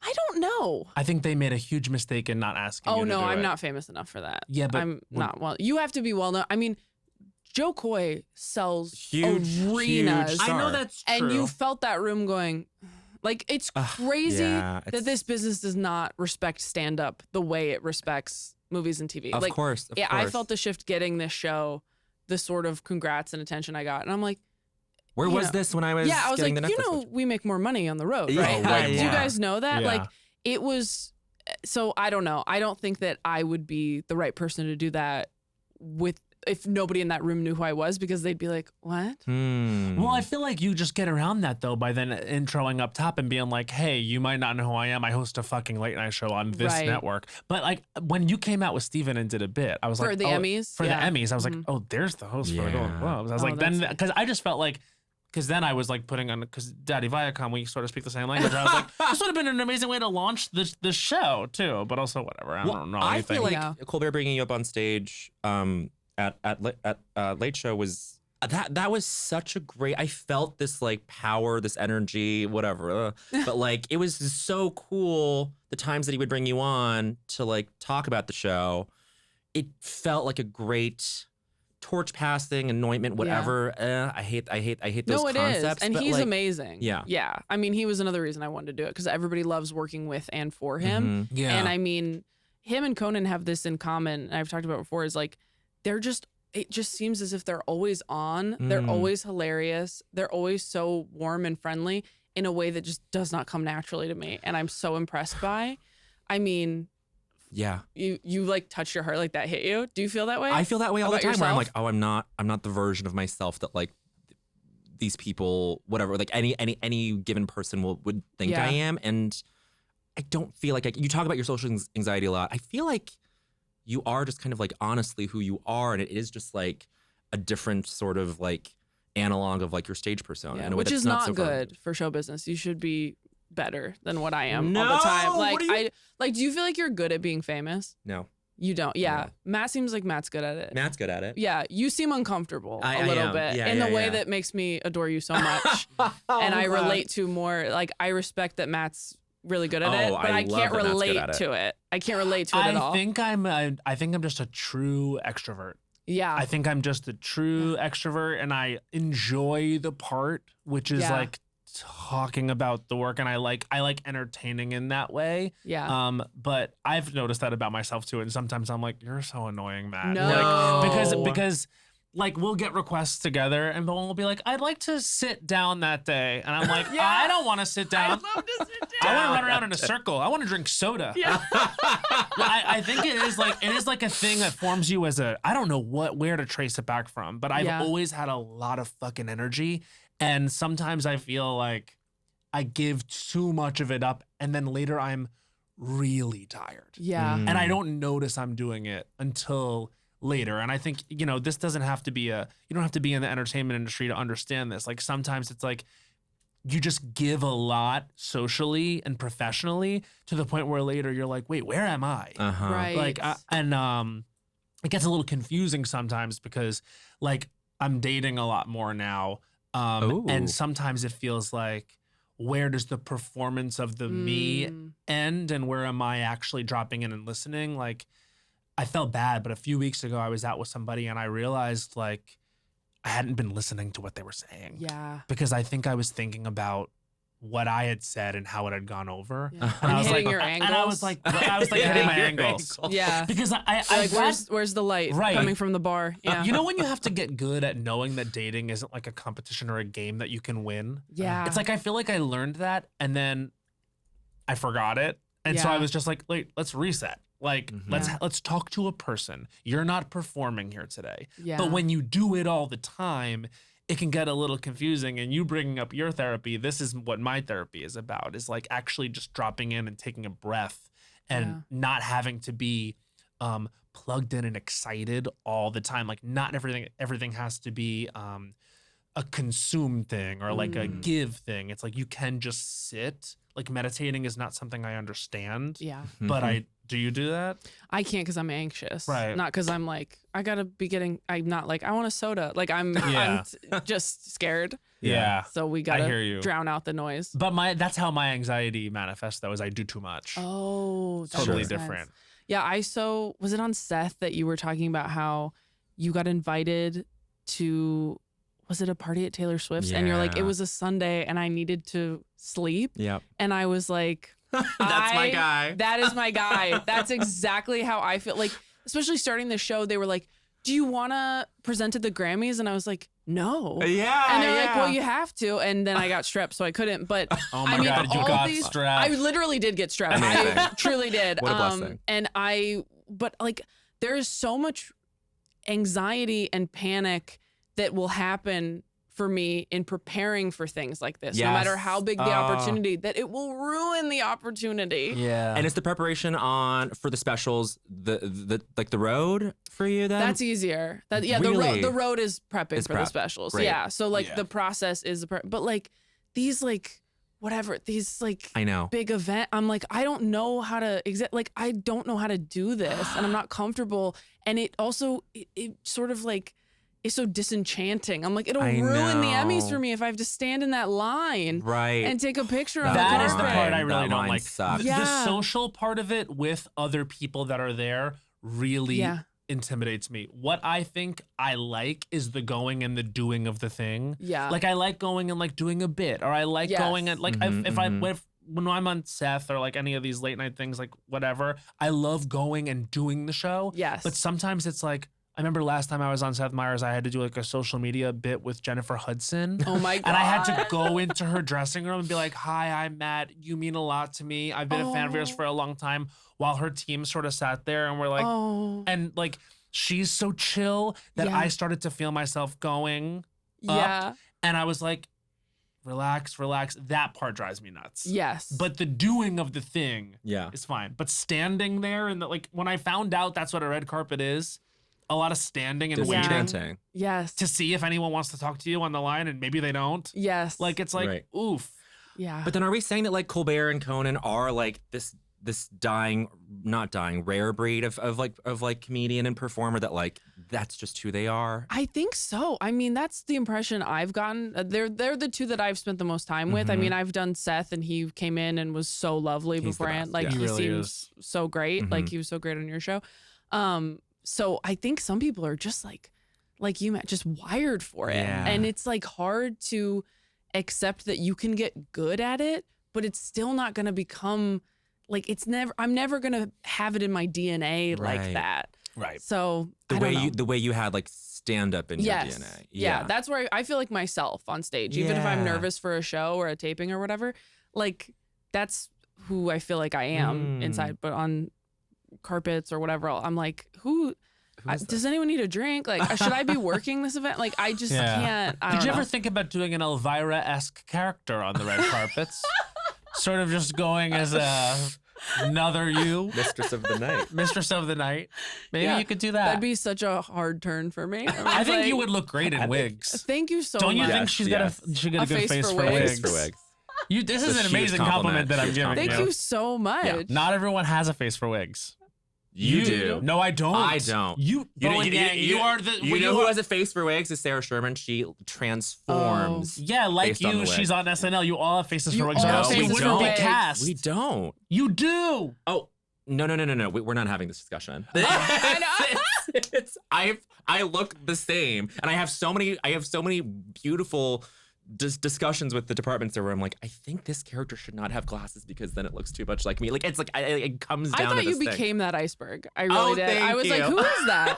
I don't know. I think they made a huge mistake in not asking you to do I'm it. not famous enough for that. Yeah, but I'm not well. You have to be well known. I mean, Joe Coy sells Huge arenas. star. I know that's true. And you felt that room going, like, it's crazy that this business does not respect stand-up the way it respects movies and TV. Of like, course. I felt the shift getting this show, the sort of congrats and attention I got. And I'm like, where was this when I was I was getting like, the Netflix we make more money on the road, Yeah, right? right, Do you yeah. guys know that? Yeah. Like, it was, so I don't know. I don't think that I would be the right person to do that if nobody in that room knew who I was, because they'd be like, what? Well, I feel like you just get around that though by then introing up top and being like, hey, you might not know who I am. I host a fucking late night show on this network. But like when you came out with Steven and did a bit, I was like, For the Emmys? For the Emmys, I was like, oh, there's the host for the Golden Globes. I was like, then, because I just felt like, because then I was like putting on, because Daddy Viacom, we sort of speak the same language. I was like, this would have been an amazing way to launch this show too, but also whatever. I don't know I anything. feel like Colbert bringing you up on stage at Late Show was that was such a great. I felt this like power, this energy, whatever. But like it was so cool the times that he would bring you on to like talk about the show. It felt like a great torch passing, anointment, whatever. I hate those concepts. No, it is. And but he's like, amazing. Yeah. I mean, he was another reason I wanted to do it, because everybody loves working with and for him. Yeah. And I mean, him and Conan have this in common, and I've talked about it before, is like, it just seems as if they're always on. They're always hilarious. They're always so warm and friendly in a way that just does not come naturally to me. And I'm so impressed by. I mean, yeah. You like touched your heart, like that hit you? Do you feel that way? I feel that way all the About time where I'm yourself? like, oh, I'm not the version of myself that like these people, whatever, like any given person would think I am. And I don't feel like you talk about your social anxiety a lot. I feel like you are just kind of like honestly who you are. And it is just like a different sort of like analog of like your stage persona. In a way which that's is not so good for show business. You should be better than what I am all the time. Like, do you feel like you're good at being famous? No. You don't. Yeah. No. Matt seems like Matt's good at it. Matt's good at it. Yeah. You seem uncomfortable I a little am. bit Yeah, in the yeah, way yeah. that makes me adore you so much. And I relate to more, like, I respect that Matt's really good at it, but I love can't that Matt's good relate at it. to it. I can't relate to it at all. I think I'm just a true extrovert. Yeah. I think I'm just a true extrovert, and I enjoy the part, which is like talking about the work, and I like entertaining in that way. Yeah. But I've noticed that about myself too, and sometimes I'm like, you're so annoying, Matt. No. Like, because like we'll get requests together, and Bowen will be like, I'd like to sit down that day, and I'm like, I don't want to sit down. I'd love to sit I down. want to run around in a circle. I want to drink soda. Yeah. I think it is like a thing that forms you as I don't know where to trace it back from, but I've always had a lot of fucking energy, and sometimes I feel like I give too much of it up, and then later I'm really tired. Yeah. And I don't notice I'm doing it until later. And I think, this doesn't have to be you don't have to be in the entertainment industry to understand this. Like sometimes it's like you just give a lot socially and professionally to the point where later you're like, wait, where am I? Right. Like, it gets a little confusing sometimes because like I'm dating a lot more now. And sometimes it feels like, where does the performance of the me end and where am I actually dropping in and listening? Like, I felt bad, but a few weeks ago I was out with somebody and I realized like I hadn't been listening to what they were saying. Yeah. Because I think I was thinking about what I had said and how it had gone over. Yeah. And I was hitting like, your angles. and I was like hitting my angles. Yeah. Because I Like, where's the light coming from the bar? Yeah. You know when you have to get good at knowing that dating isn't like a competition or a game that you can win? Yeah. It's like I feel like I learned that and then I forgot it. And so Yeah. I was just like, wait, let's reset. Like, let's talk to a person. You're not performing here today. Yeah. But when you do it all the time, it can get a little confusing. And you bringing up your therapy, this is what my therapy is about, is like actually just dropping in and taking a breath and not having to be plugged in and excited all the time. Like not everything has to be a consume thing or like a give thing. It's like you can just sit. Like meditating is not something I understand. Yeah. But do you do that? I can't because I'm anxious. Right. Not because I'm like, I'm not like, I want a soda. Like I'm just scared. Yeah. So we I hear gotta you. drown out the noise. But that's how my anxiety manifests though, is I do too much. Oh, that Totally makes different. sense. Yeah. Was it on Seth that you were talking about how you got invited to, was it a party at Taylor Swift's? And you're like, it was a Sunday and I needed to sleep. Yep. And I was like, That's my guy. That is my guy. That's exactly how I feel. Like, especially starting the show, they were like, do you want to present at the Grammys? And I was like, no. Yeah. And they're like, well, you have to. And then I got strep, so I couldn't. But Oh my I mean, God, you all got these, strep. I literally did get strep. Amazing. I truly did. What a blessing. But like, there is so much anxiety and panic that will happen for me in preparing for things like this, no Yes. matter how big the opportunity, that it will ruin the opportunity. Yeah. And it's the preparation for the specials, the like the road for you then? That's easier. Really? The road is prepping It's for prep. the specials. Right. Yeah. So like the process is but like these these I know. big event, I'm like, I don't know how to I don't know how to do this and I'm not comfortable. And it also it sort of like is so disenchanting. I'm like, it'll I ruin the Emmys know. for me if I have to stand in that line Right. and take a picture of That the is the carpet. part I really That don't line like. sucks. The Yeah. social part of it with other people that are there really intimidates me. What I think I like is the going and the doing of the thing. Yeah. Like I like going and like doing a bit, or I like Yes. going and like when I'm on Seth or like any of these late night things, like whatever, I love going and doing the show. Yes. But sometimes it's like, I remember last time I was on Seth Meyers, I had to do like a social media bit with Jennifer Hudson. Oh my God. And I had to go into her dressing room and be like, hi, I'm Matt. You mean a lot to me. I've been a fan of yours for a long time. While her team sort of sat there and we're like, and like, she's so chill that I started to feel myself going up. And I was like, relax. That part drives me nuts. Yes. But the doing of the thing Yeah. is fine. But standing there and like when I found out that's what a red carpet is, a lot of standing and waiting Disenchanting. Yes. to see if anyone wants to talk to you on the line and maybe they don't. Yes. Like it's like, Right. oof. Yeah. But then are we saying that like Colbert and Conan are like this not dying rare breed of like comedian and performer that like that's just who they are? I think so. I mean, that's the impression I've gotten. They're the two that I've spent the most time with. I mean, I've done Seth and he came in and was so lovely He's the beforehand. best, Like yeah. He he really seems is. so great. Like he was so great on your show. So I think some people are just like you, Matt, just wired for it. Yeah. And it's like hard to accept that you can get good at it, but it's still not going to become like I'm never going to have it in my DNA like Right. that. Right. So The way you had like stand up in your DNA. Yeah, that's where I feel like myself on stage. Even if I'm Yeah. nervous for a show or a taping or whatever, like that's who I feel like I am inside. But on carpets or whatever, I'm like, does anyone need a drink? Like, should I be working this event? Like, I just can't. I Did don't you know. ever think about doing an Elvira-esque character on the red carpets? Sort of just going as another you, Mistress of the Night. Mistress of the Night. Maybe Yeah, you could do that. That'd be such a hard turn for me. I think you would look great in wigs. Thank you so Don't you much. think she's got a good face for wigs. wigs? This is It's a an huge amazing compliment that I'm Huge giving compliment. Thank you so much. Not everyone has a face for wigs. You do. No, I don't. I don't. You are the. You know who has a face for wigs is Sarah Sherman. She transforms. Yeah, like based on you. the wig. She's on SNL. You all have faces You for wigs. all Or have else you faces for wouldn't be wigs. cast. We don't. You do. Oh, no. We're not having this discussion. I look the same, and I have so many beautiful discussions with the departments where I'm like, I think this character should not have glasses because then it looks too much like me. Like it's like it comes down I to thought this you thing. became that iceberg. I really did. thank I was like, you. who is that?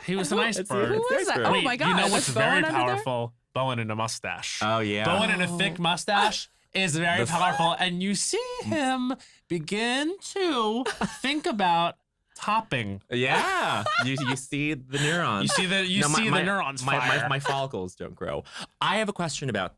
He was an iceberg. Who is that? Iceberg. Oh Wait, my god! You know that's what's Bowen very under there? powerful? Bowen in a mustache. Oh yeah. Bowen in a thick mustache is very powerful, and you see him begin to think about topping. Yeah. you see the neurons. You see the neurons fire. My follicles don't grow. I have a question about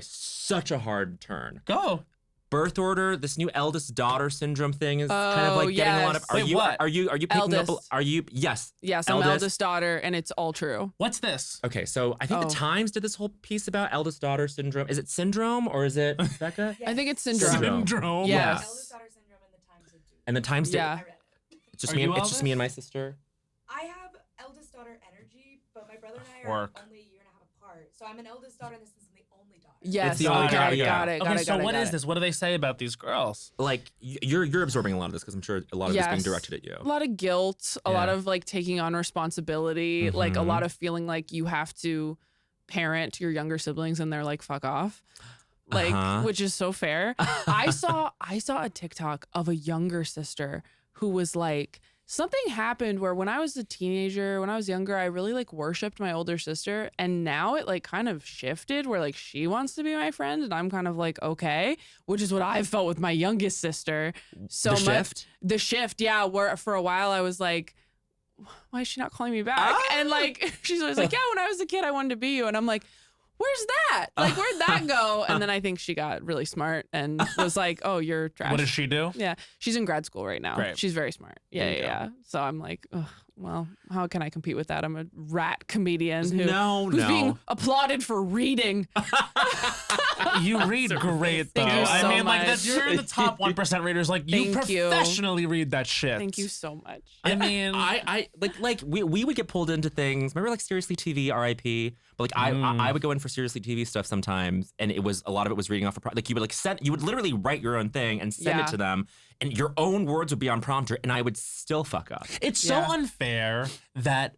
such a hard turn. Go. Birth order, this new eldest daughter syndrome thing is kind of like getting a lot of. yes. Wait, what? Are you picking up? Eldest. Are you? Yes. Yes, I'm eldest daughter, and it's all true. What's this? Okay, so I think the Times did this whole piece about eldest daughter syndrome. Is it syndrome or is it Becca? I think it's syndrome. Syndrome. Yes. Eldest daughter syndrome and the Times did too. And the Times did. Yeah. I read it. It's just Are me. you It's just me and my eldest? sister. I have eldest daughter energy, but my brother and I Work. are only a year and a half apart. So I'm an eldest daughter, and this is the only daughter. Yes. It's the only okay, daughter, yeah. got it. Okay, Got it. so got it, what got is it. this? What do they say about these girls? Like you're absorbing a lot of this because I'm sure a lot of this being Yes. directed at you. A lot of guilt, a lot of like taking on responsibility, like a Mhm. lot of feeling like you have to parent your younger siblings and they're like, fuck off. Like, which is so fair. I saw a TikTok of a younger sister who was like, something happened where when I was a teenager, when I was younger, I really like worshipped my older sister. And now it like kind of shifted where like she wants to be my friend and I'm kind of like, okay, which is what I felt with my youngest sister. So The shift? The shift, yeah, where for a while I was like, why is she not calling me back? And like, she's always like, yeah, when I was a kid, I wanted to be you. And I'm like, where's that? Like, where'd that go? And then I think she got really smart and was like, oh, you're trash. What does she do? Yeah, she's in grad school right now. Great. She's very smart. Yeah, There you yeah. So I'm like, ugh, well, how can I compete with that? I'm a rat comedian who's No. being applauded for reading. You read great though. Thank you so I mean, like much. you're in the top 1% readers. Like you Thank you. professionally read that shit. Thank you so much. I mean, I like we would get pulled into things. Remember like Seriously TV, RIP. But like I would go in for Seriously TV stuff sometimes, and it was a lot of it was reading off like you would like you would literally write your own thing and send Yeah. it to them, and your own words would be on prompter, and I would still fuck up. it's so Yeah. unfair that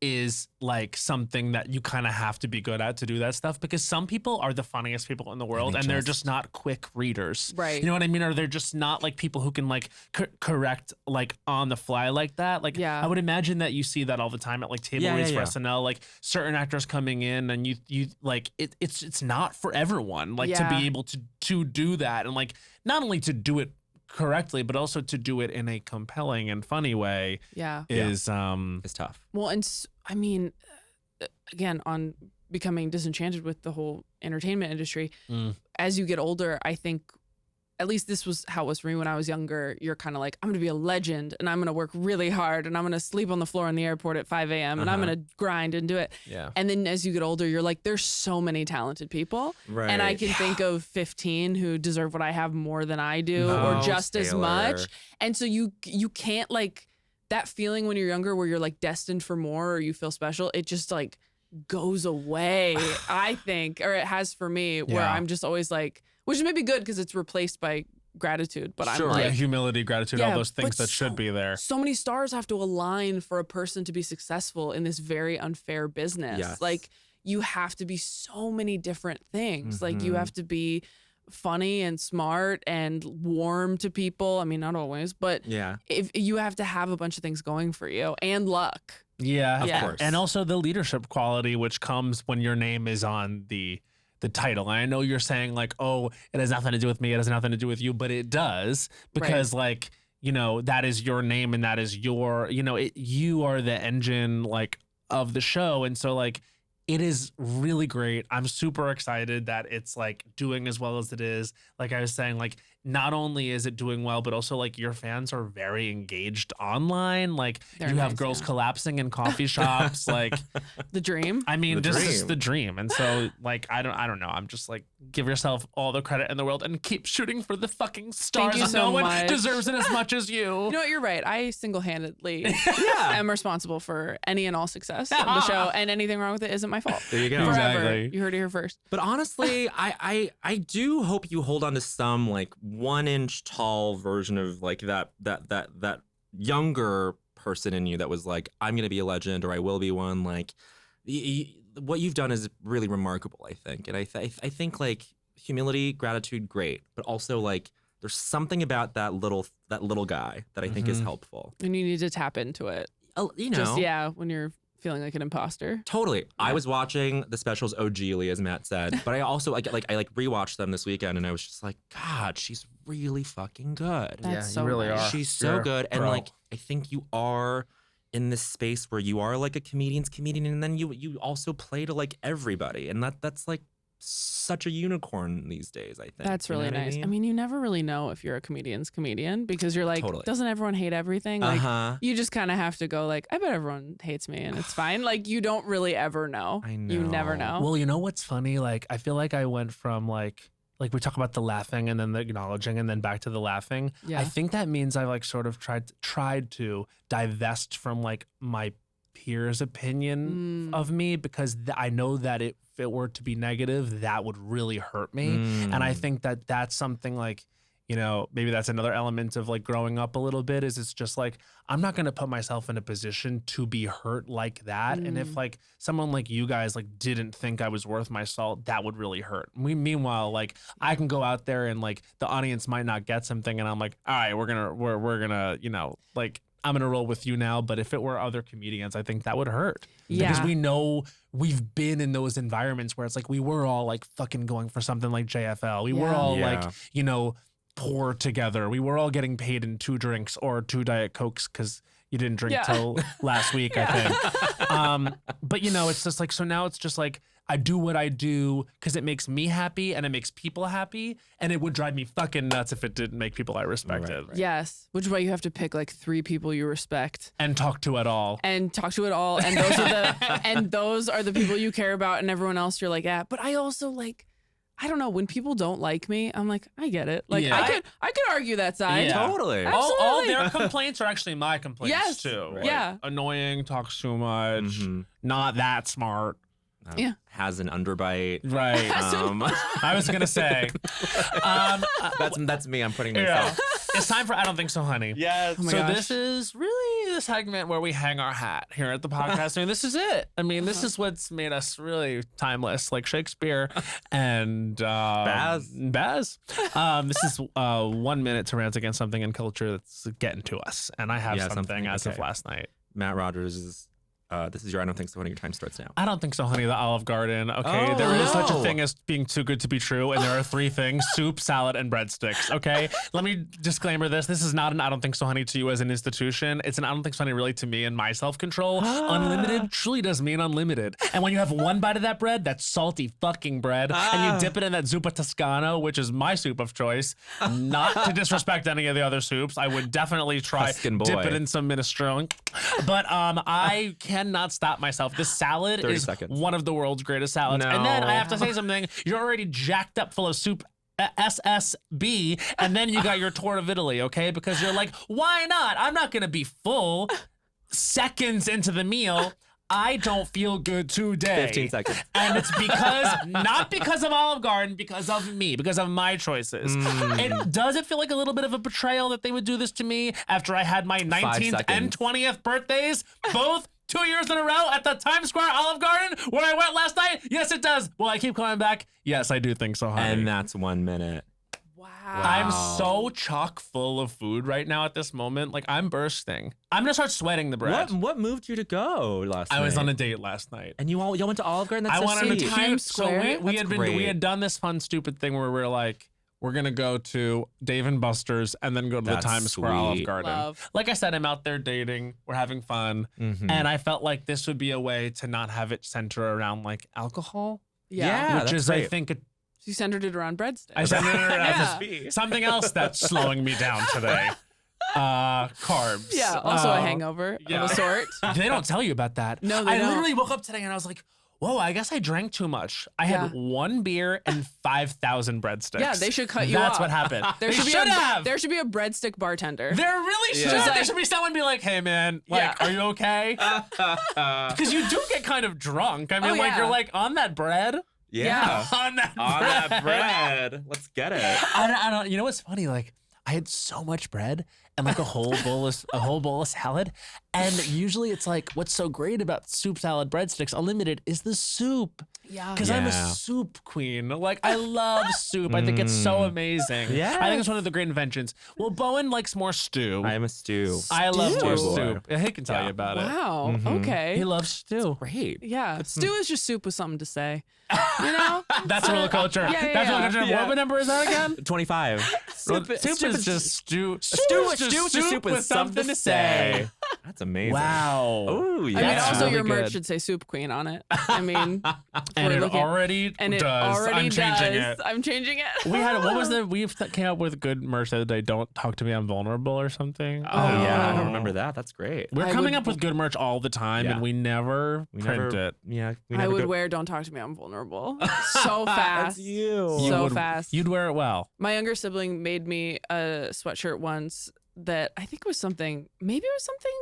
is like something that you kind of have to be good at to do that stuff, because some people are the funniest people in the world and they're just not quick readers. Right. You know what I mean? Or they're just not like people who can like correct like on the fly like that. Like Yeah. I would imagine that you see that all the time at like table Yeah, reads yeah, for SNL, like certain actors coming in and you like it's not for everyone like to Yeah. be able to do that, and like not only to do it correctly but also to do it in a compelling and funny way Yeah. is It's tough. Well, and I mean, again, on becoming disenchanted with the whole entertainment industry, as you get older, I think, at least this was how it was for me when I was younger, you're kind of like, I'm going to be a legend and I'm going to work really hard and I'm going to sleep on the floor in the airport at 5 a.m. and I'm going to grind and do it. Yeah. And then as you get older, you're like, there's so many talented people. Right. And I can think of 15 who deserve what I have more than I do No, or just as Taylor. much. And so you can't like that feeling when you're younger where you're like destined for more or you feel special. It just like goes away, I think, or it has for me, where Yeah. I'm just always like, which is maybe good because it's replaced by gratitude. But Sure. I'm Yeah, like, humility, gratitude, all Yeah, those things but that should be there. so many stars have to align for a person to be successful in this very unfair business. Yes. Like you have to be so many different things. Like you have to be funny and smart and warm to people. I mean, not always, but if you have to have a bunch of things going for you and luck. Yeah, Of course. And also the leadership quality, which comes when your name is on the title. And I know you're saying like, oh, it has nothing to do with me. It has nothing to do with you, but it does because like, you know, that is your name and that is your, you know, you are the engine like of the show. And so like, it is really great. I'm super excited that it's like doing as well as it is. Like I was saying, like not only is it doing well, but also like your fans are very engaged online. Like They're you have nice, girls yeah. collapsing in coffee shops. Like, The dream. I mean, The this is dream. the dream. And so like, I don't know. I'm just like, give yourself all the credit in the world and keep shooting for the fucking stars. you so No one much. deserves it as much as you. You know what? You're right. I single-handedly am responsible for any and all success of the show, and anything wrong with it isn't my fault. There you go. Forever. Exactly. You heard it here first. But honestly, I do hope you hold on to some like 1-inch tall version of like that younger person in you that was like, I'm gonna be a legend or I will be one. Like what you've done is really remarkable, I think. And I think like humility, gratitude, great, but also like there's something about that little guy that I think is helpful. And you need to tap into it. You know, Just, when you're feeling like an imposter. Totally. I was watching the specials OGly, as Matt said, but I also I rewatched them this weekend, and I was just like, God, she's really fucking good. That's so you really nice. are. She's so You're a good, and pro. like I think you are in this space where you are like a comedian's comedian, and then you also play to like everybody, and that's like such a unicorn these days. I think That's You know really what nice. I I mean, mean, you never really know if you're a comedian's comedian because you're like, Totally. doesn't everyone hate everything? Like, you just kind of have to go like, I bet everyone hates me and it's fine. Like, you don't really ever know. I You never know. know. Well, you know what's funny? Like, I feel like I went from like we talk about the laughing and then the acknowledging and then back to the laughing. Yeah. I think that means I like sort of tried to divest from like my peers' opinion of me because I know that if it were to be negative, that would really hurt me. And I think that that's something like, you know, maybe that's another element of like growing up a little bit is it's just like, I'm not going to put myself in a position to be hurt like that. And if like someone like you guys like didn't think I was worth my salt, that would really hurt. Meanwhile, like I can go out there and like the audience might not get something and I'm like, all right, we're gonna, you know, like I'm gonna roll with you now. But if it were other comedians, I think that would hurt. Because Yeah. we know we've been in those environments where it's like we were all like fucking going for something like JFL. We were Yeah. all Yeah. like, you know, poor together. We were all getting paid in 2 drinks or 2 Diet Cokes because you didn't drink Yeah. till last week, I think. But you know, it's just like, so now it's just like, I do what I do because it makes me happy and it makes people happy. And it would drive me fucking nuts if it didn't make people I respected. Yes. Which is why you have to pick like 3 people you respect And talk to at all. and talk to it all. And those are the people you care about, and everyone else you're like, yeah. But I also like, I don't know, when people don't like me, I'm like, I get it. Like Yeah. I could argue that side. Yeah. Totally. All Absolutely. their complaints are actually my complaints Yes. too. Like, Yeah. Annoying, talks too much, not that smart. Yeah. Has an underbite. Right. I was gonna say. That's me. I'm putting Yeah. myself. It's time for I Don't Think So, Honey. Yes. Oh my So gosh. this is really the segment where we hang our hat here at the podcast. I mean, this is it. I mean, this is what's made us really timeless, like Shakespeare and Baz. This is 1 minute to rant against something in culture that's getting to us, and I have Yeah, something something, as of okay. last night. Matt Rogers is. This is your I Don't Think So, Honey. Your time starts now. I don't think so, honey. The Olive Garden. Okay, Oh, there is such a no. thing as being too good to be true, and there are 3 things: soup, salad, and breadsticks. Okay, let me disclaimer this: this is not an I don't think so, honey, to you as an institution. It's an I don't think so, honey, really to me and my self-control. Unlimited truly does mean unlimited. And when you have 1 bite of that bread, that salty fucking bread, and you dip it in that zuppa toscano, which is my soup of choice. Not to disrespect any of the other soups, I would definitely try Tuscan boy. dip it in some minestrone. But I cannot stop myself. This salad 30 is seconds. one of the world's greatest salads. And then I No. have to say something. You're already jacked up full of soup. SSB, and then you got your tour of Italy, okay? Because you're like, why not? I'm not gonna be full seconds into the meal. I don't feel good today. 15 seconds. And it's because, not because of Olive Garden, because of me, because of my choices. Does it feel like a little bit of a betrayal that they would do this to me after I had my 19th and seconds. 20th birthdays? Both 2 years in a row at the Times Square Olive Garden where I went last night? Yes, it does. Will I keep coming back? Yes, I do think so, honey. And that's 1 minute. Wow. I'm so chock full of food right now at this moment. Like, I'm bursting. I'm gonna start sweating the bread. What moved you to go last night? I was on a date last night. And y'all went to Olive Garden? That's I so went on a sweet. Times so Square? we That's had done this fun stupid thing where we're like, we're gonna go to Dave and Buster's and then go to That's the Times Square Olive sweet. Garden. Love. Like I said, I'm out there dating. We're having fun, Mhm. and I felt like this would be a way to not have it center around like alcohol, Yeah, which that's is I great. think So you centered it around breadsticks. I said Yeah. something else that's slowing me down today. Carbs. Yeah, also a hangover yeah. of a sort. They don't tell you about that. No, they I don't. literally woke up today and I was like, whoa, I guess I drank too much. I had Yeah. 1 beer and 5,000 breadsticks. Yeah, they should cut you That's off. what happened. There they should be have. there should be a breadstick bartender. There really should. Yeah. There should be someone be like, hey, man, like, Yeah. are you okay? Because you do get kind of drunk. I mean, Oh, like, yeah. you're like, on that bread? Yeah. On that On bread. that bread. Let's get it. I don't, you know what's funny? Like, I had so much bread and like a whole bowl of salad. And usually it's like, what's so great about soup, salad, breadsticks unlimited is the soup. Yeah. Because I'm a Yeah. soup queen. Like, I love soup. I think it's so amazing. Yeah. I think it's one of the great inventions. Well, Bowen likes more stew. I am a stew. I love more Stew. soup. He can tell you about it. Wow. Okay. He loves stew. Great. Yeah. Stew is just soup with something to say. You know? That's roller culture. yeah, That's roller yeah. culture. Yeah. What number is that again? 25. Soup is just stew. Stew is soup with something to say. That's amazing. Wow. Oh, yeah. I mean, That's also really your merch good. should say soup queen on it. I mean, And we're it looking- already and it does. already I'm changing does. it. I'm changing it. We had what was the came up with good merch the other day? Don't talk to me, I'm vulnerable or something. Oh, yeah. I Oh. don't remember that. That's great. We're I coming would- up with good merch all the time, Yeah. and we never print it. Yeah. We I never would go- wear "Don't Talk to Me, I'm Vulnerable" so fast. That's you. You So would- fast. You'd wear it well. My younger sibling made me a sweatshirt once that I think was something. Maybe it was something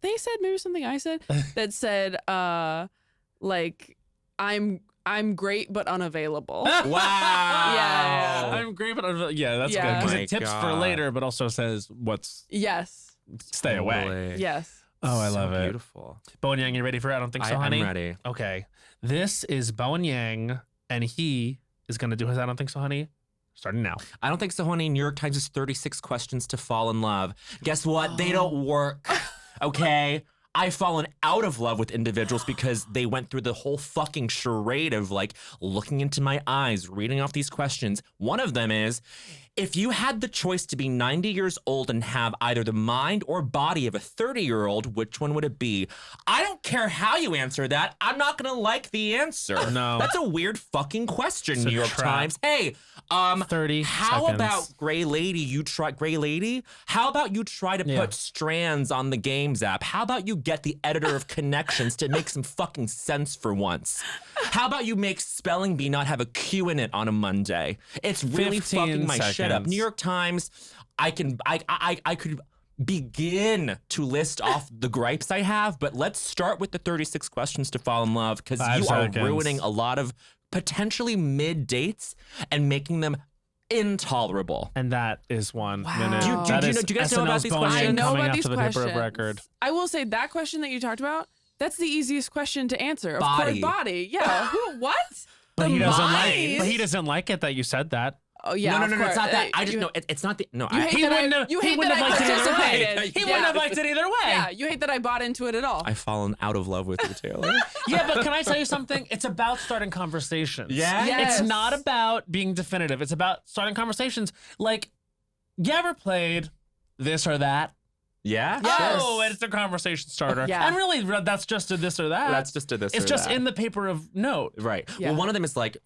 they said. Maybe it was something I said that said, like, I'm great but unavailable. Wow. Yeah. I'm great, but yeah, that's Yeah. good because Oh my it tips for God. later, but also says what's Yes. stay away. Totally. Yes. Oh, I So love it. Beautiful. Bowen Yang, you ready for it? I don't think so, honey. I'm ready. Okay, this is Bowen Yang, and he is gonna do his I don't think so, honey. Starting now. I don't think so, honey. New York Times' 36 questions to fall in love. Guess what? They don't work. Okay? I've fallen out of love with individuals because they went through the whole fucking charade of like looking into my eyes, reading off these questions. One of them is, if you had the choice to be 90 years old and have either the mind or body of a 30-year-old, which one would it be? I don't care how you answer that. I'm not gonna like the answer. No. That's a weird fucking question, a New York trap. Times. Hey, 30 how seconds. about Gray Lady? Gray Lady? How about you try to Yeah. put strands on the Games app? How about you get the editor of Connections to make some fucking sense for once? How about you make Spelling Bee not have a Q in it on a Monday? It's really 15 fucking my shit up. seconds. New York Times, I could begin to list off the gripes I have, but let's start with the 36 questions to fall in love because 5 you are seconds. ruining a lot of potentially mid dates and making them intolerable. And that is 1 Wow. minute. Do you- That do you is know- do you guys know about SNL's these Bowen questions? Yang I know coming about up these to the questions. paper of record. I will say that question that you talked about, that's the easiest question to answer. Of Body. course, body. Yeah. Who? What? But The he doesn't mind? like. But he doesn't like it that you said that. Oh yeah. no, of it's course. not that. I just you- know it's not the. No, You I, hate He that wouldn't I, have- you he hate wouldn't that I have liked it either way. participated. He Yeah. wouldn't have liked it either way. Yeah, you hate that I bought into it at all. I've fallen out of love with you, Taylor. Yeah, but can I tell you something? It's about starting conversations. Yeah? Yes. It's not about being definitive. It's about starting conversations. Like, you ever played this or that? Yeah. Yes. Oh, and it's a conversation starter. Yeah. And really, that's just a this or that. That's just a this. It's or just that. in the paper of note. Right. Yeah. Well, one of them is like,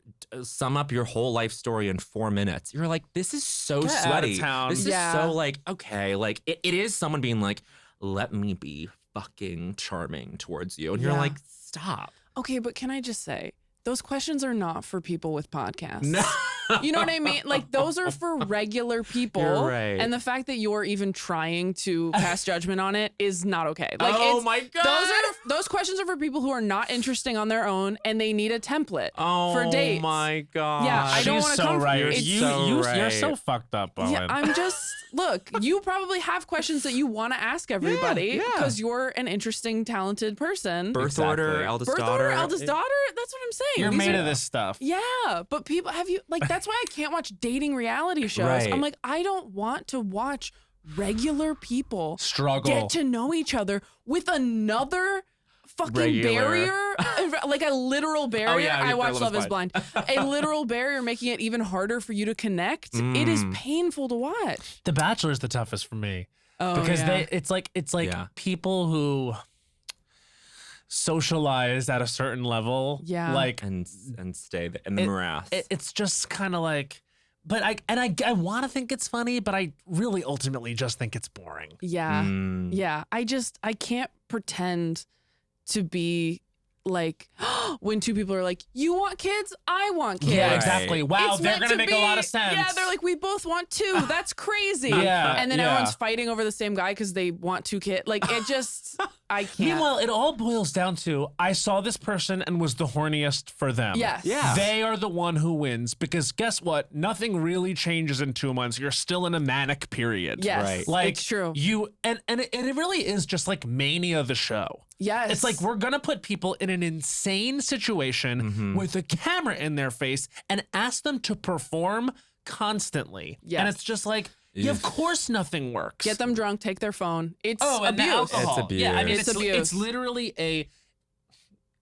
sum up your whole life story in 4 minutes. You're like, this is so Get outta sweaty. town. This is Yeah. so like, okay, like it is someone being like, let me be fucking charming towards you. And you're Yeah. like, stop. Okay, but can I just say, those questions are not for people with podcasts. No. You know what I mean? Like those are for regular people. You're right. And the fact that you're even trying to pass judgment on it is not okay. Like my God. Those questions are for people who are not interesting on their own and they need a template for dates. Oh my God. Yeah, I don't She's want to so come right. from You're so fucked up, Bowen. Yeah, I'm just look, you probably have questions that you want to ask everybody because you're an interesting, talented person. Birth order, eldest daughter. Eldest daughter? That's what I'm saying. You're These made are- of this stuff. Yeah, but people that's why I can't watch dating reality shows. Right. I'm like, I don't want to watch regular people Struggle. get to know each other with another fucking Regular. barrier, like a literal barrier. yeah, I watch Love Love is is Blind. A literal barrier making it even harder for you to connect. It is painful to watch. The Bachelor is the toughest for me. Oh, Because yeah. it's like Yeah. people who socialize at a certain level. Yeah. Like And stay in the morass. it's just kind of like, but I want to think it's funny, but I really ultimately just think it's boring. Yeah. Mm. Yeah. I can't pretend to be like when two people are like, you want kids? I want kids. Yeah, Right. exactly. Wow, It's they're meant gonna to make a be- lot of sense. Yeah, they're like, we both want two. That's crazy. Yeah, And then yeah. everyone's fighting over the same guy because they want two kids. Like it just, I can't. Meanwhile, it all boils down to I saw this person and was the horniest for them. Yes. Yeah. They are the one who wins because guess what? Nothing really changes in 2 months. You're still in a manic period. Yes, Right. Like it's true. You and it really is just like Mania the show. Yes. It's like we're gonna put people in an insane situation with a camera in their face and ask them to perform constantly. Yes. And it's just like, yeah, of course nothing works. Get them drunk, take their phone. It's and the abuse. alcohol. It's Yeah, I mean abuse. it's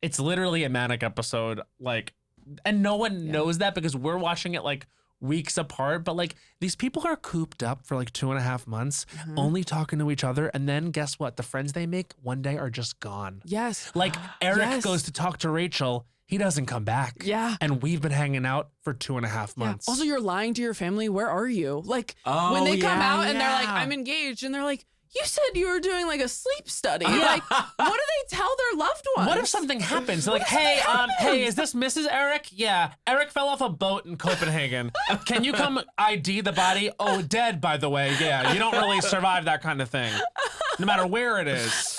It's literally a manic episode, like, and no one knows that because we're watching it like weeks apart. But like these people are cooped up for like 2.5 months, only talking to each other, and then guess what? The friends they make one day are just gone. Yes. Like Eric Yes. goes to talk to Rachel, he doesn't come back. Yeah. And we've been hanging out for 2.5 months. Also, you're lying to your family. Where are you? Like Oh, when they come yeah, out and they're like, yeah. I'm engaged, and they're like, you said you were doing like a sleep study. Like, what do they tell their loved ones? What if something happens? They're like, hey, is this Mrs. Eric? Yeah, Eric fell off a boat in Copenhagen. Can you come ID the body? Oh, dead, by the way. Yeah, you don't really survive that kind of thing, no matter where it is.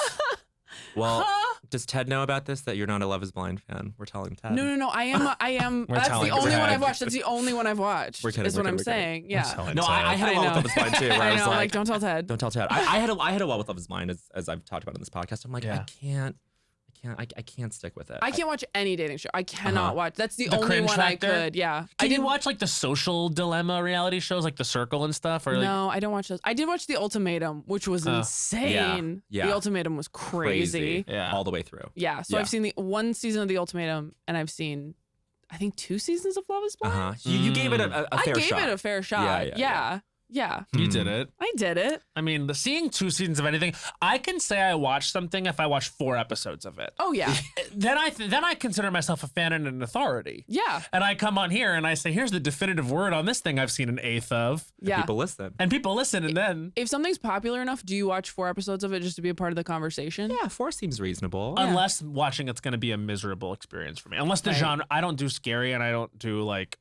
Well, does Ted know about this? That you're not a Love Is Blind fan? We're telling Ted. No. I am. We're That's the telling only Ted. one I've watched. That's the only one I've watched. We're kidding, Is what we're I'm kidding, we're saying. Yeah. telling No, I had a I lot with know. Love Is Blind too. Where I I was know. like, Like, don't tell Ted. don't tell Ted. I had a lot with Love Is Blind as I've talked about on this podcast. I'm like, Yeah. I can't stick with it. I can't watch any dating show. I cannot watch. That's the only Cringe one Factor? I could. Yeah. Did you watch like the social dilemma reality shows, like The Circle and stuff? Or like, No, I don't watch those. I did watch The Ultimatum, which was insane. Yeah. The Ultimatum was crazy. Yeah. all the way through. Yeah. So Yeah. I've seen the one season of The Ultimatum, and I've seen, I think, 2 seasons of Love Is Blind. You gave it a I fair gave shot. it a fair shot. Yeah. You did it. I did it. I mean, seeing 2 seasons of anything, I can say I watched something if I watch 4 episodes of it. Oh yeah. Then I consider myself a fan and an authority. Yeah. And I come on here and I say, here's the definitive word on this thing I've seen an eighth of. Yeah. People listen. And people listen, and then If something's popular enough, do you watch 4 episodes of it just to be a part of the conversation? Yeah, 4 seems reasonable. unless watching it's going to be a miserable experience for me. Unless the Right. genre, I don't do scary and I don't do like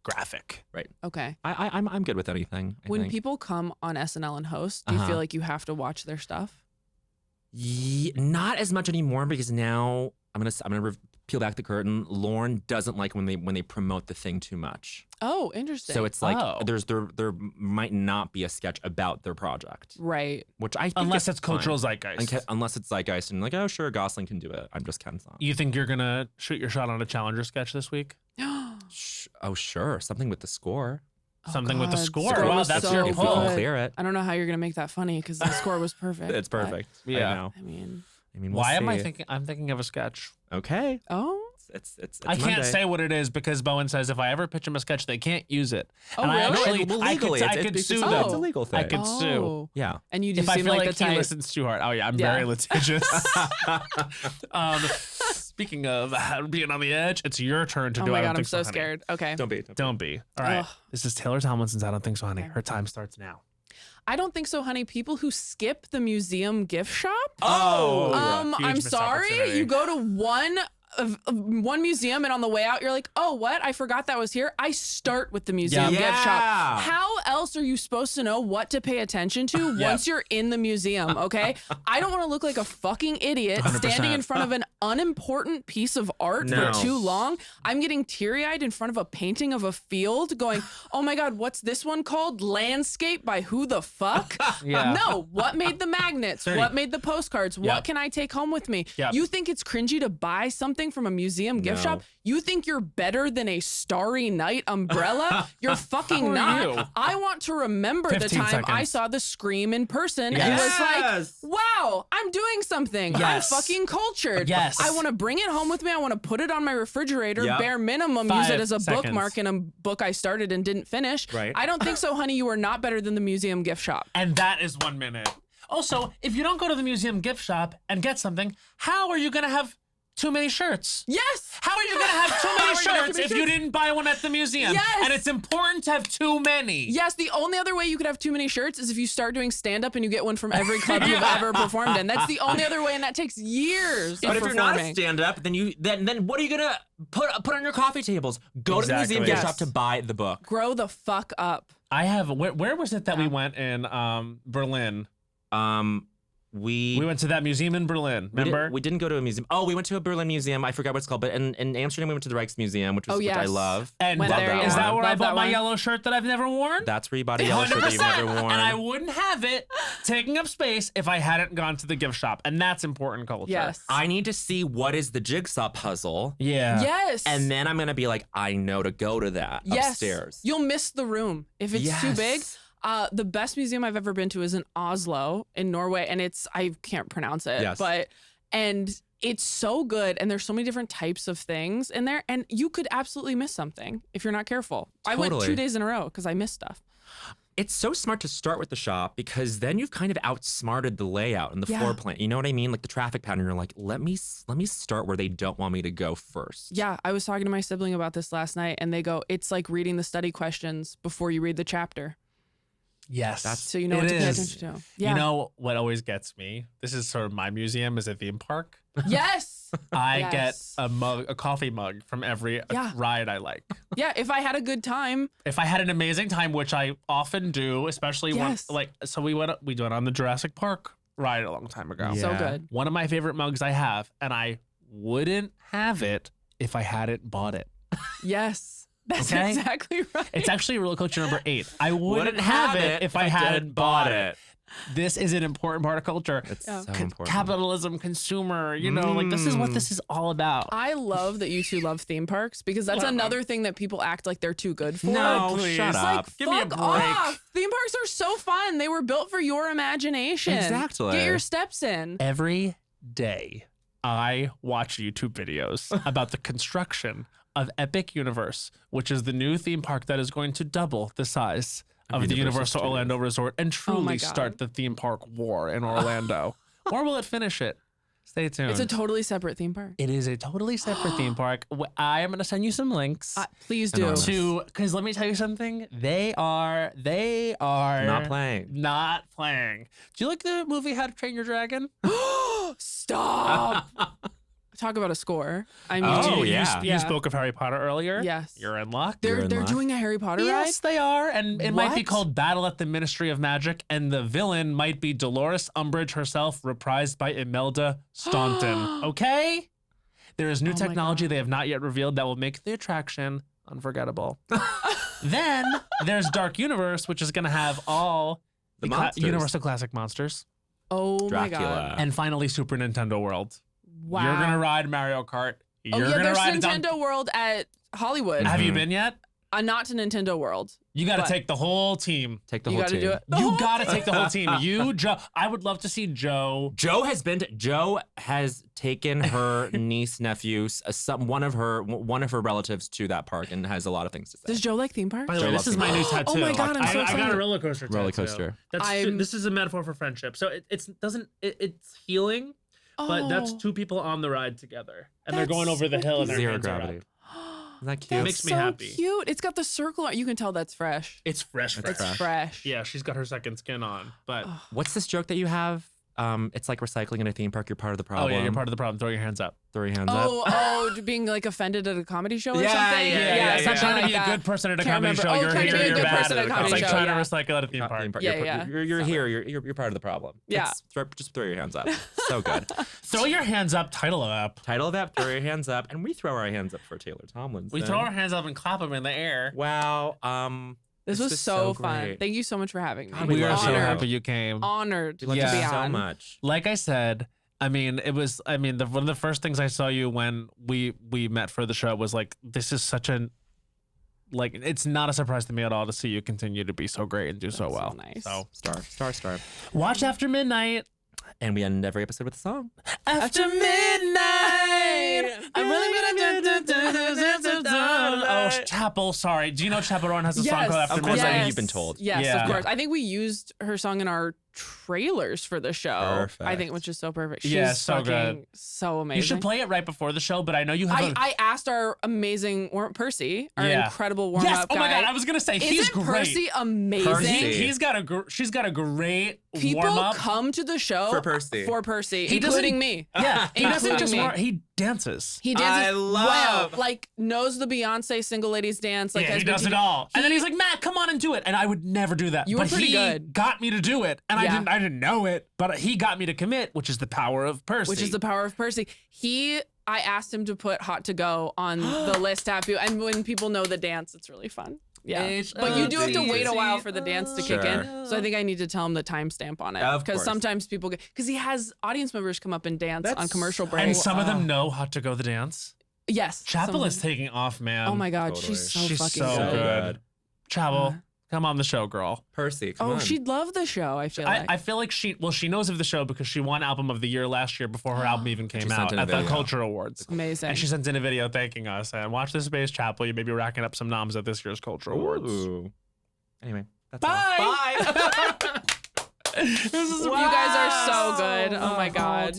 graphic. Okay. I'm good with anything. I When think. people come on SNL and host, do you feel like you have to watch their stuff? Not as much anymore because now I'm gonna peel back the curtain. Lauren doesn't like when they promote the thing too much. Oh, interesting. So it's like Oh. there might not be a sketch about their project, right. which I think Unless is it's cultural fine. zeitgeist. Unless it's zeitgeist and like, oh sure, Gosling can do it. I'm just Ken's not. You think you're going to shoot your shot on a Challenger sketch this week? Oh sure, something with the score. Something with the God. score. Score Wow, was that's so your If we can pull. good. clear it, I don't know how you're gonna make that funny because the score was perfect. it's but, perfect. Yeah. I know. I mean, We'll Why am I see. thinking? I'm thinking of a sketch. Okay, oh, it's I can't Monday. say what it is because Bowen says if I ever pitch him a sketch, they can't use it. Oh, and I really? actually, Well, I legally, could, I it's- could it's- sue it's- them. it's a legal thing. I could sue. oh. Yeah. And you do If I seem feel like like the he type. listens too hard. Oh yeah, I'm Yeah. very litigious. Speaking of being on the edge, it's your turn to Oh do. my I don't god, I'm think so honey. scared. Okay. Don't be. Don't be. All right. Ugh. This is Taylor Tomlinson's I Don't Think So, Honey. Her time starts now. I don't think so, honey. People who skip the museum gift shop. Oh. Huge I'm missed sorry. opportunity. You go to one one museum, and on the way out, you're like, oh, what? I forgot that was here. I start with the museum Yeah. gift shop. Yeah. How else are you supposed to know what to pay attention to once you're in the museum, okay? I don't want to look like a fucking idiot 100%. standing in front of an unimportant piece of art No. for too long. I'm getting teary-eyed in front of a painting of a field going, oh my God, what's this one called? Landscape by who the fuck? Yeah. No, what made the magnets? What made the postcards? Yep. What can I take home with me? Yep. You think it's cringy to buy something from a museum gift No. shop? You think you're better than a Starry Night umbrella? You're fucking are not. you? I want to remember the 15 time I seconds. saw the Scream in person and Yes. was like, wow, I'm doing something. Yes. I'm fucking cultured. Yes. I want to bring it home with me. I want to put it on my refrigerator, Yep. bare minimum, 5 use it as a seconds. bookmark in a book I started and didn't finish. Right. I don't think so, honey. You are not better than the museum gift shop. And that is 1 minute. Also, if you don't go to the museum gift shop and get something, how are you going to have too many shirts? Yes. How are you going to have too many shirts if you didn't buy one at the museum? Yes. And it's important to have too many. Yes, the only other way you could have too many shirts is if you start doing stand-up and you get one from every club you've ever performed in. That's the only other way, and that takes years But of if you're not a performing. stand-up, then what are you gonna put on your coffee tables? Go to the museum Exactly. gift Yes. shop to buy the book. Grow the fuck up. I have, where was it that we went in Berlin? We We went to that museum in Berlin, remember? We didn't go to a museum. Oh, we went to a Berlin museum. I forgot what it's called, but in Amsterdam we went to the Rijksmuseum, which Oh, which I yes. love. And Went that- there, is yeah. that where I Love bought that my one. yellow shirt that I've never worn? That's where you bought a yellow shirt that you've 100%. never worn. And I wouldn't have it taking up space if I hadn't gone to the gift shop. And that's important culture. Yes. I need to see what is the jigsaw puzzle, Yeah. Yes. and then I'm gonna be like, I know to go to that yes. upstairs. You'll miss the room if it's too big. Yes. The best museum I've ever been to is in Oslo in Norway, and I can't pronounce it, Yes. and it's so good, and there's so many different types of things in there, and you could absolutely miss something if you're not careful. I went Totally. 2 days in a row because I missed stuff. It's so smart to start with the shop because then you've kind of outsmarted the layout and the Yeah. floor plan. You know what I mean? Like the traffic pattern. You're like, let me start where they don't want me to go first. Yeah, I was talking to my sibling about this last night, and they go, it's like reading the study questions before you read the chapter. Yes. So you know what to pay attention to. Yeah. You know what always gets me? This is sort of my museum is a theme park. Yes. I Yes. get a coffee mug from every Yeah. ride I like. Yeah, if I had a good time. If I had an amazing time, which I often do, especially Yes. we went on the Jurassic Park ride a long time ago. So Yeah. good. One of my favorite mugs I have, and I wouldn't have it if I hadn't bought it. Yes. That's Okay. exactly right. It's actually roller coaster number 8. I wouldn't have it if I hadn't bought it. This is an important part of culture. It's Yeah. so important. Capitalism, consumer, like this is what this is all about. I love that you two love theme parks because that's another thing that people act like they're too good for. No, please. shut It's up. Like, Give me a fuck break. off. Theme parks are so fun. They were built for your imagination. Exactly. Get your steps in. Every day, I watch YouTube videos about the construction of Epic Universe, which is the new theme park that is going to double the size of the Universal Studios. Orlando Resort and Oh my truly God. start the theme park war in Orlando. Or will it finish it? Stay tuned. It's a totally separate theme park. It is a totally separate theme park. I am going to send you some links. Please do. Enormous. Because let me tell you something. They are Not playing. Not playing. Do you like the movie How to Train Your Dragon? Stop. Talk about a score. I mean, Oh, You- yeah. You spoke of Harry Potter earlier. Yes. You're in luck. You're They're in luck. doing a Harry Potter Yes, they are. And it might be What? called Battle at the Ministry of Magic. And the villain might be Dolores Umbridge herself, reprised by Imelda Staunton. Okay? There is new Oh my technology God. they have not yet revealed that will make the attraction unforgettable. Then there's Dark Universe, which is going to have all The cla- monsters. Universal Classic monsters. Oh my God. Dracula. And finally, Super Nintendo World. Wow. You're going to ride Mario Kart. Oh, You're yeah, going to there's ride a Nintendo World at Hollywood. Have you Mhm. been yet? Not to Nintendo World. You got to But- take the whole team. Take the You whole got to team. do it. You got to take the whole team. You, Joe. I would love to see Joe. Joe has taken her niece, nephews, one of her relatives to that park and has a lot of things to say. Does Joe like theme parks? By the Joe way, this loves is my theme new parks. tattoo. Oh my God, I'm so I got excited. a roller coaster tattoo. Roller coaster. This is a metaphor for friendship. So it's healing, but that's Oh. two people on the ride together, and they're That's going over the hill and their Zero hands are gravity. up. Isn't that cute? That's Makes me so happy. cute. It's got the circle on. You can tell that's fresh. It's fresh. It's It's fresh. fresh. Yeah, she's got her second skin on, but What's this joke that you have? It's like recycling in a theme park. You're part of the problem. Oh yeah, you're part of the problem. Throw your hands up. Throw your hands up. Being like offended at a comedy show or Yeah, something? yeah. something Trying like to be that. a good person at a Can't comedy remember. show. You're trying to be a you're good bad. person at a It's comedy like show. trying to yeah. recycle at a theme park. Yeah. You're here. You're part of the problem. Yeah. Just throw your hands up. So good. Throw your hands up. Title of app. Title of that, throw your hands up. And we throw our hands up for Taylor Tomlinson. We throw our hands up and clap them in the air. Wow. This was so fun. great. Thank you so much for having me. God, We are so Honored. happy you came. Honored We love Yeah. you to be so on. much. Like I said, one of the first things I saw you when we met for the show was like, this is such it's not a surprise to me at all to see you continue to be so great and do so That's so well. nice. So Star. watch After Midnight. And we end every episode with a song. After midnight, I'm really gonna Oh, Chapel. Sorry. Do you know Chapel Rowan has a song Yes. called After Of course, Midnight? you've been told. Yes, Yeah. of course. I think we used her song in our trailers for the show. Perfect. I think, which is so perfect. She's Yeah, so fucking good. so amazing. You should play it right before the show, but I know you have I asked our amazing Percy, our Yeah. incredible warm Yes. up Oh my guy. God. I was gonna say he's Isn't great. Percy amazing? Percy. She's got a great People warm up. come to the show For Percy. including doesn't- me. Yeah, he doesn't Including just me. he dances. He dances I love- well, like knows the Beyonce single ladies dance. Like Yeah, he has been does it all. And then he's like, Matt, come on and do it. And I would never do that. You were but pretty he good. got me to do it. And Yeah. I didn't know it, but he got me to commit, which is the power of Percy. which is the power of Percy. I asked him to put Hot to Go on the list to have you. And when people know the dance, it's really fun. Yeah. But you do have to wait a while for the dance to kick in. Sure. So I think I need to tell him the timestamp on it. Of Because course. sometimes people because he has audience members come up and dance on commercial breaks. And some of them know how to go the dance. Yes. Chapel some is of them- taking off, man. Oh my God. Totally. She's so She's fucking so good. good. Chapel, come on the show, girl. Percy, come on. She'd love the show, I feel like. I feel like she knows of the show because she won Album of the Year last year before her album even came sent out in a at the video. Culture Awards. Amazing. And she sent in a video thanking us. And watch this space, Chapel. You may be racking up some noms at this year's Culture Awards. Ooh. Anyway, that's Bye. all. Bye. This is You guys are so good. Oh my God.